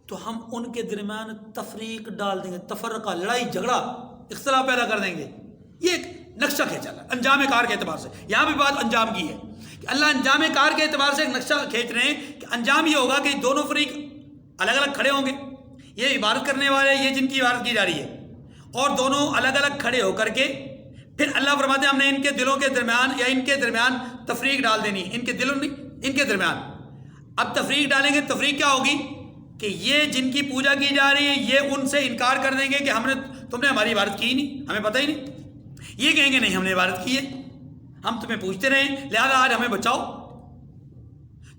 تو ہم ان کے درمیان تفریق ڈال دیں گے، تفرقہ، لڑائی جھگڑا، اختلاف پیدا کر دیں گے. یہ ایک نقشہ کھینچا ہے انجام کار کے اعتبار سے. یہاں بھی بات انجام کی ہے کہ اللہ انجام کار کے اعتبار سے ایک نقشہ کھینچ رہے ہیں کہ انجام یہ ہوگا کہ دونوں فریق الگ الگ کھڑے ہوں گے. یہ عبادت کرنے والے، یہ جن کی عبادت کی جا رہی ہے، اور دونوں الگ الگ کھڑے ہو کر کے پھر اللہ فرماتے ہیں ہم نے ان کے دلوں کے درمیان یا ان کے درمیان تفریق ڈال دینی. ان کے دلوں نہیں، ان کے درمیان. اب تفریق ڈالیں گے، تفریق کیا ہوگی کہ یہ جن کی پوجا کی جا رہی ہے یہ ان سے انکار کر دیں گے کہ تم نے ہماری عبادت کی ہی نہیں، ہمیں پتہ ہی نہیں. یہ کہیں گے نہیں ہم نے عبادت کی ہے، ہم تمہیں پوچھتے رہے لہذا آج ہمیں بچاؤ.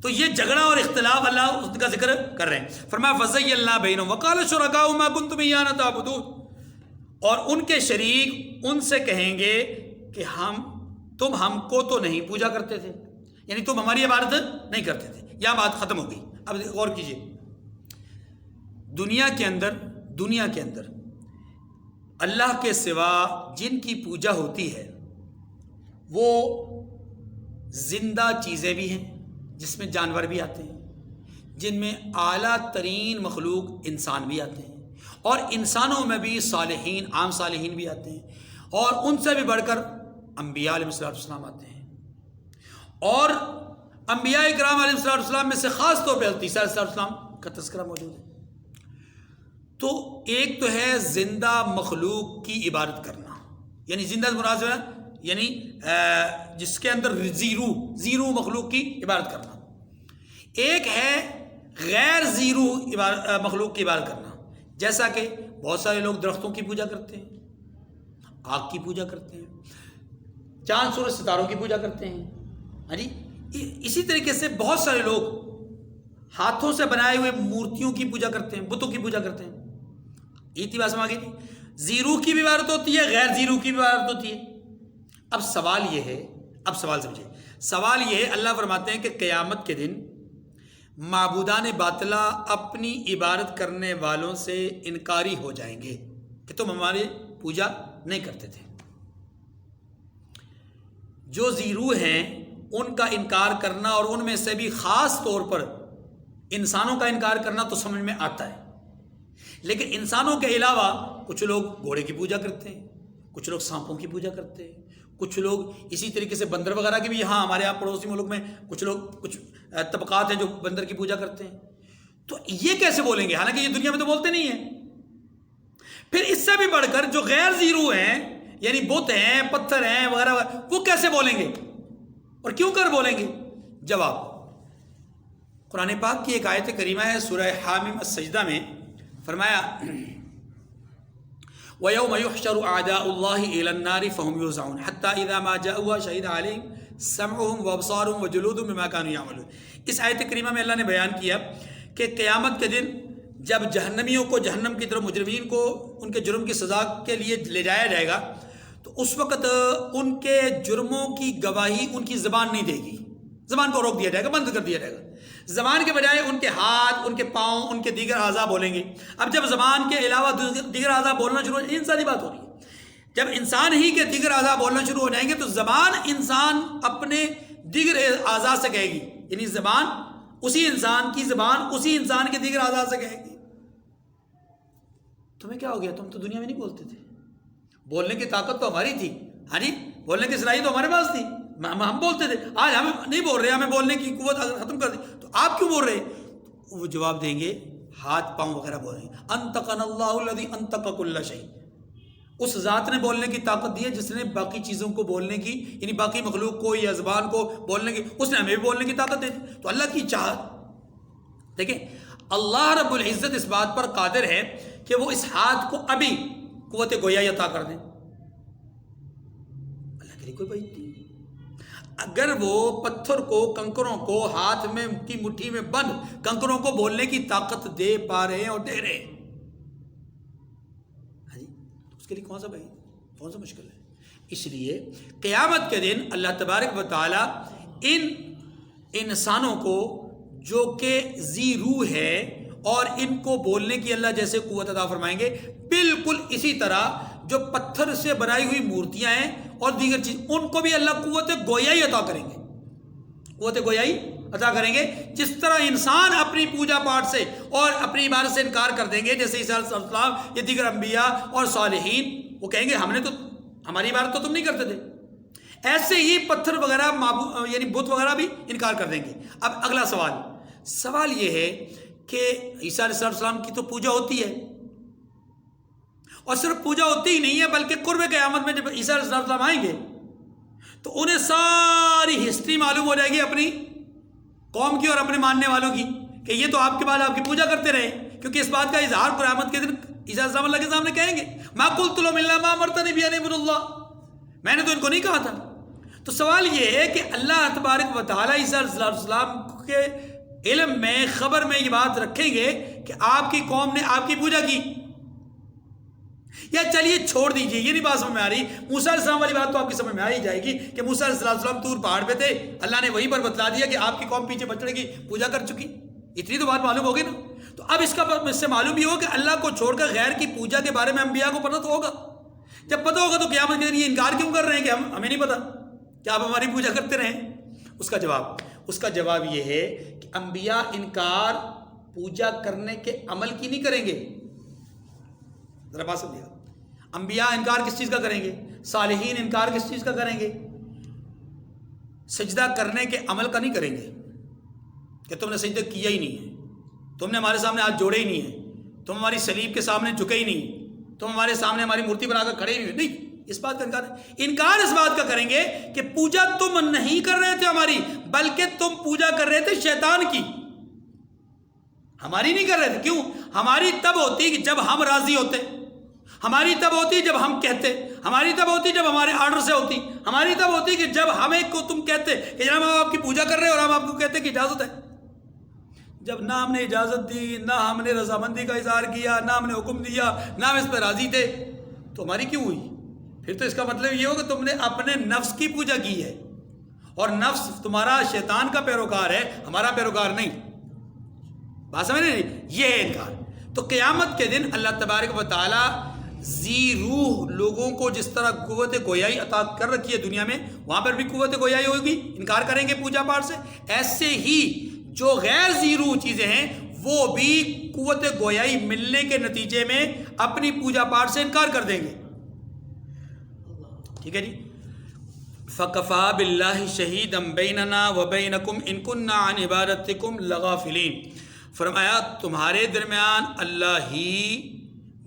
تو یہ جھگڑا اور اختلاف اللہ اس کا ذکر کر رہے ہیں. فرمایا فَزَيَّلْنَا بَيْنَهُمْ وَقَالَ شُرَكَاؤُهُمْ مَا كُنتُمْ إِيَّانَا تَعْبُدُونَ. اور ان کے شریک ان سے کہیں گے کہ تم ہم کو تو نہیں پوجا کرتے تھے، یعنی تم ہماری عبادت نہیں کرتے تھے. یہ بات ختم ہو گئی. اب غور کیجیے، دنیا کے اندر اللہ کے سوا جن کی پوجا ہوتی ہے وہ زندہ چیزیں بھی ہیں جس میں جانور بھی آتے ہیں، جن میں اعلیٰ ترین مخلوق انسان بھی آتے ہیں، اور انسانوں میں بھی صالحین، عام صالحین بھی آتے ہیں، اور ان سے بھی بڑھ کر انبیاء علیہ السلام آتے ہیں. اور انبیاء کرام علیہ السلام میں سے خاص طور پہ حضرت عیسیٰ علیہ السلام کا تذکرہ موجود ہے. تو ایک تو ہے زندہ مخلوق کی عبادت کرنا، یعنی زندہ مراد ہے یعنی جس کے اندر زیرو مخلوق کی عبادت کرنا. ایک ہے غیر زیرو مخلوق کی عبادت کرنا، جیسا کہ بہت سارے لوگ درختوں کی پوجا کرتے ہیں، آگ کی پوجا کرتے ہیں، چاند سورج ستاروں کی پوجا کرتے ہیں. ہاں جی، اسی طریقے سے بہت سارے لوگ ہاتھوں سے بنائے ہوئے مورتیوں کی پوجا کرتے ہیں، بتوں کی پوجا کرتے ہیں. یہ بات سمجھ گئی. زیرو کی بھی عبادت ہوتی ہے، غیر زیرو کی بھی عبادت ہوتی ہے. اب سوال یہ ہے، سمجھے، سوال یہ ہے، اللہ فرماتے ہیں کہ قیامت کے دن معبودان باطلہ اپنی عبادت کرنے والوں سے انکاری ہو جائیں گے کہ تم ہماری پوجا نہیں کرتے تھے. جو زیرو ہیں ان کا انکار کرنا، اور ان میں سے بھی خاص طور پر انسانوں کا انکار کرنا تو سمجھ میں آتا ہے. لیکن انسانوں کے علاوہ کچھ لوگ گھوڑے کی پوجا کرتے ہیں، کچھ لوگ سانپوں کی پوجا کرتے ہیں، کچھ لوگ اسی طریقے سے بندر وغیرہ کی بھی، یہاں ہمارے یہاں پڑوسی ملک میں کچھ طبقات ہیں جو بندر کی پوجا کرتے ہیں. تو یہ کیسے بولیں گے؟ حالانکہ یہ دنیا میں تو بولتے نہیں ہیں. پھر اس سے بھی بڑھ کر جو غیر زیرو ہیں، یعنی بت ہیں، پتھر ہیں وغیرہ، وہ کیسے بولیں گے اور کیوں کر بولیں گے؟ جواب قرآن پاک کی ایک آیت کریمہ ہے سورہ حامیم السجدہ میں. فرمایا وَيَوْمَ يُحْشَرُ أَعْدَاءُ اللَّهِ إِلَى النَّارِ فَهُمْ يُوزَعُونَ حَتَّى إِذَا مَا جَاءُوهَا شَهِدَ عَلَيْهِمْ سَمْعُهُمْ وَأَبْصَارُهُمْ وَجُلُودُهُمْ بِمَا كَانُوا يَعْمَلُونَ. اس آیت کریمہ میں اللہ نے بیان کیا کہ قیامت کے دن جب جہنمیوں کو جہنم کی طرف، مجرمین کو ان کے جرم کی سزا کے لیے لے جایا جائے گا، تو اس وقت ان کے جرموں کی گواہی ان کی زبان نہیں دے گی. زبان کو روک دیا جائے گا، بند کر دیا جائے گا. زبان کے بجائے ان کے ہاتھ، ان کے پاؤں، ان کے دیگر اعضاء بولیں گے. اب جب زبان کے علاوہ دیگر اعضاء بولنا شروع ہو جائیں، انسانی بات ہو رہی ہے، جب انسان ہی کے دیگر اعضاء بولنا شروع ہو جائیں گے تو زبان انسان اپنے دیگر اعضاء سے کہے گی، یعنی زبان اسی انسان کی زبان اسی انسان کے دیگر اعضاء سے کہے گی تمہیں کیا ہو گیا، تم تو دنیا میں نہیں بولتے تھے، بولنے کی طاقت تو ہماری تھی، ہاں جی، بولنے کی صلاحیت تو ہمارے پاس تھی، ہم بولتے تھے، آج ہم نہیں بول رہے، ہمیں بولنے کی قوت ختم کر دی، تو آپ کیوں بول رہے؟ وہ جواب دیں گے، ہاتھ پاؤں وغیرہ بول رہے ہیں، انطقنا اللہ الذی انطق کل شیء، اس ذات نے بولنے کی طاقت دی ہے جس نے باقی چیزوں کو بولنے کی، یعنی باقی مخلوق کو یا زبان کو بولنے کی، اس نے ہمیں بھی بولنے کی طاقت دی. تو اللہ کی چاہت دیکھیں، اللہ رب العزت اس بات پر قادر ہے کہ وہ اس ہاتھ کو ابھی قوت گویائی عطا کر دیں. اللہ کے لیے کوئی بات نہیں. اگر وہ پتھر کو، کنکروں کو ہاتھ میں کی مٹھی میں بند کنکروں کو بولنے کی طاقت دے پا رہے ہیں اور دے رہے ہیں، اس کے لیے کون سا بھائی، کون سا مشکل ہے؟ اس لیے قیامت کے دن اللہ تبارک و تعالی ان انسانوں کو جو کہ ذی روح ہے اور ان کو بولنے کی اللہ جیسے قوت عطا فرمائیں گے، بالکل اسی طرح جو پتھر سے بنائی ہوئی مورتیاں ہیں اور دیگر چیز، ان کو بھی اللہ قوت گویائی عطا کریں گے، قوت گویائی عطا کریں گے. جس طرح انسان اپنی پوجا پاٹ سے اور اپنی عبادت سے انکار کر دیں گے، جیسے عیسیٰ علیہ السلام یا دیگر انبیاء اور صالحین، وہ کہیں گے ہم نے تو، ہماری عبادت تو تم نہیں کرتے تھے، ایسے ہی پتھر وغیرہ یعنی بت وغیرہ بھی انکار کر دیں گے. اب اگلا سوال یہ ہے کہ عیسیٰ علیہ السلام کی تو پوجا ہوتی ہے، اور صرف پوجا ہوتی ہی نہیں ہے بلکہ قرب قیامت میں جب عیسیٰ علیہ السلام آئیں گے تو انہیں ساری ہسٹری معلوم ہو جائے گی اپنی قوم کی اور اپنے ماننے والوں کی، کہ یہ تو آپ کے بعد آپ کی پوجا کرتے رہے، کیونکہ اس بات کا اظہار قیامت کے دن عیسیٰ علیہ السلام اللہ کے سامنے کہیں گے، ما قلت لهم الا ما امرتنی به ان اعبدوا اللہ، میں نے تو ان کو نہیں کہا تھا. تو سوال یہ ہے کہ اللہ تبارک و تعالیٰ عیسیٰ علیہ السلام کے علم میں، خبر میں یہ بات رکھیں گے کہ آپ کی قوم نے آپ کی پوجا کی، یا چلیے چھوڑ دیجئے، یہ نہیں بات سمجھ میں آ رہی، موسیٰ علیہ السلام والی بات تو آپ کی سمجھ میں آ ہی جائے گی کہ موسیٰ علیہ السلام طور پہاڑ پہ تھے، اللہ نے وہیں پر بتلا دیا کہ آپ کی قوم پیچھے بچڑے کی پوجا کر چکی، اتنی تو بات معلوم ہوگی نا. تو اب اس سے معلوم یہ ہو کہ اللہ کو چھوڑ کر غیر کی پوجا کے بارے میں انبیاء کو پتہ تو ہوگا، جب پتہ ہوگا تو قیامت کے دن یہ انکار کیوں کر رہے ہیں کہ ہمیں نہیں پتہ کہ آپ ہماری پوجا کرتے رہیں؟ اس کا جواب یہ ہے کہ انبیاء انکار پوجا کرنے کے عمل کی نہیں کریں گے. ذرا بات سمجھیے، انبیاء انکار کس چیز کا کریں گے؟ صالحین انکار کس چیز کا کریں گے؟ سجدہ کرنے کے عمل کا نہیں کریں گے کہ تم نے سجدہ کیا ہی نہیں ہے، تم نے ہمارے سامنے ہاتھ جوڑے ہی نہیں ہیں، تم ہماری صلیب کے سامنے جھکے ہی نہیں، تم ہمارے سامنے ہماری مورتی بنا کر کھڑے ہی نہیں. اس بات کا انکار اس بات کا کریں گے کہ پوجا تم نہیں کر رہے تھے ہماری، بلکہ تم پوجا کر رہے تھے شیطان کی، ہماری نہیں کر رہے تھے. کیوں؟ ہماری تب ہوتی کہ جب ہم راضی ہوتے، ہماری تب ہوتی جب ہم کہتے، ہماری تب ہوتی جب ہمارے آرڈر سے ہوتی، ہماری تب ہوتی کہ جب ہمیں کو تم کہتے کہ جناب ہم آپ کی پوجا کر رہے ہیں اور ہم آپ کو کہتے کہ اجازت ہے. جب نہ ہم نے اجازت دی، نہ ہم نے رضامندی کا اظہار کیا، نہ ہم نے حکم دیا، نہ ہم اس پہ راضی تھے، تو ہماری کیوں ہوئی؟ پھر تو اس کا مطلب یہ ہو کہ تم نے اپنے نفس کی پوجا کی ہے، اور نفس تمہارا شیطان کا پیروکار ہے، ہمارا پیروکار نہیں. بات سمجھ نہیں؟ یہ ہے انکار. تو قیامت کے دن اللہ تبارک و تعالی ذی روح لوگوں کو جس طرح قوت گویائی عطا کر رکھی ہے دنیا میں، وہاں پر بھی قوت گویائی ہوگی، انکار کریں گے پوجا پاٹ سے. ایسے ہی جو غیر ذی روح چیزیں ہیں وہ بھی قوت گویائی ملنے کے نتیجے میں اپنی پوجا پاٹ سے انکار کر دیں گے. ٹھیک ہے جی. فَكَفَى بِاللَّهِ شَهِيدًا بَيْنَنَا وَبَيْنَكُمْ إِن كُنَّا عَنْ عِبَادَتِكُمْ لَغَافِلِينَ. فرمایا تمہارے درمیان اللہ ہی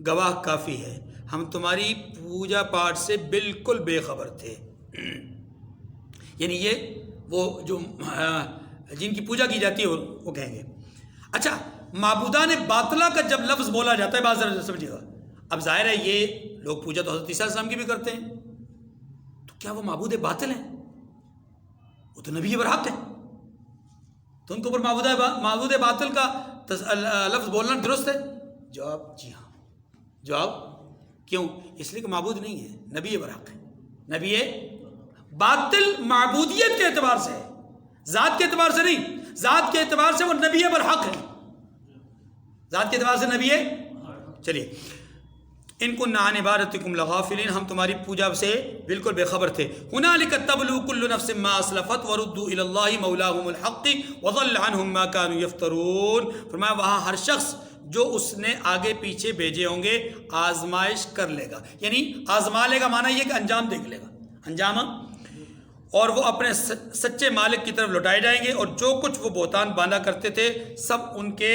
گواہ کافی ہے، ہم تمہاری پوجا پاٹ سے بالکل بے خبر تھے. یعنی یہ وہ جو جن کی پوجا کی جاتی ہے وہ کہیں گے. اچھا، معبودان باطلہ کا جب لفظ بولا جاتا ہے، بات ذرا سمجھیے گا. اب ظاہر ہے یہ لوگ پوجا تو حضرت عیسیٰ علیہ السلام کی بھی کرتے ہیں، تو کیا وہ معبود باطل ہیں؟ وہ تو نبی برحق ہے، تو ان کے اوپر معبود باطل کا لفظ بولنا درست ہے؟ جواب جی ہاں۔ جواب کیوں؟ اس لیے کہ معبود نہیں ہے، نبی برحق ہے۔ نبی باطل معبودیت کے اعتبار سے ہے، ذات کے اعتبار سے نہیں، ذات کے اعتبار سے وہ نبی برحق ہے، ذات کے اعتبار سے نبی ہے۔ چلیے، ان کن عن عبادتکم لغافلین، ہم تمہاری پوجا سے بالکل بے خبر تھے۔ ہنالک تبلو کل نفس ما اسلفت وردوا الی اللہ مولاہم الحق وضل عنہم ما کانوا یفترون۔ فرمایا وہاں ہر شخص جو اس نے آگے پیچھے بھیجے ہوں گے آزمائش کر لے گا، یعنی آزما لے گا معنی یہ کہ انجام دیکھ لے گا، انجام، اور وہ اپنے سچے مالک کی طرف لوٹائے جائیں گے، اور جو کچھ وہ بہتان باندھا کرتے تھے سب ان کے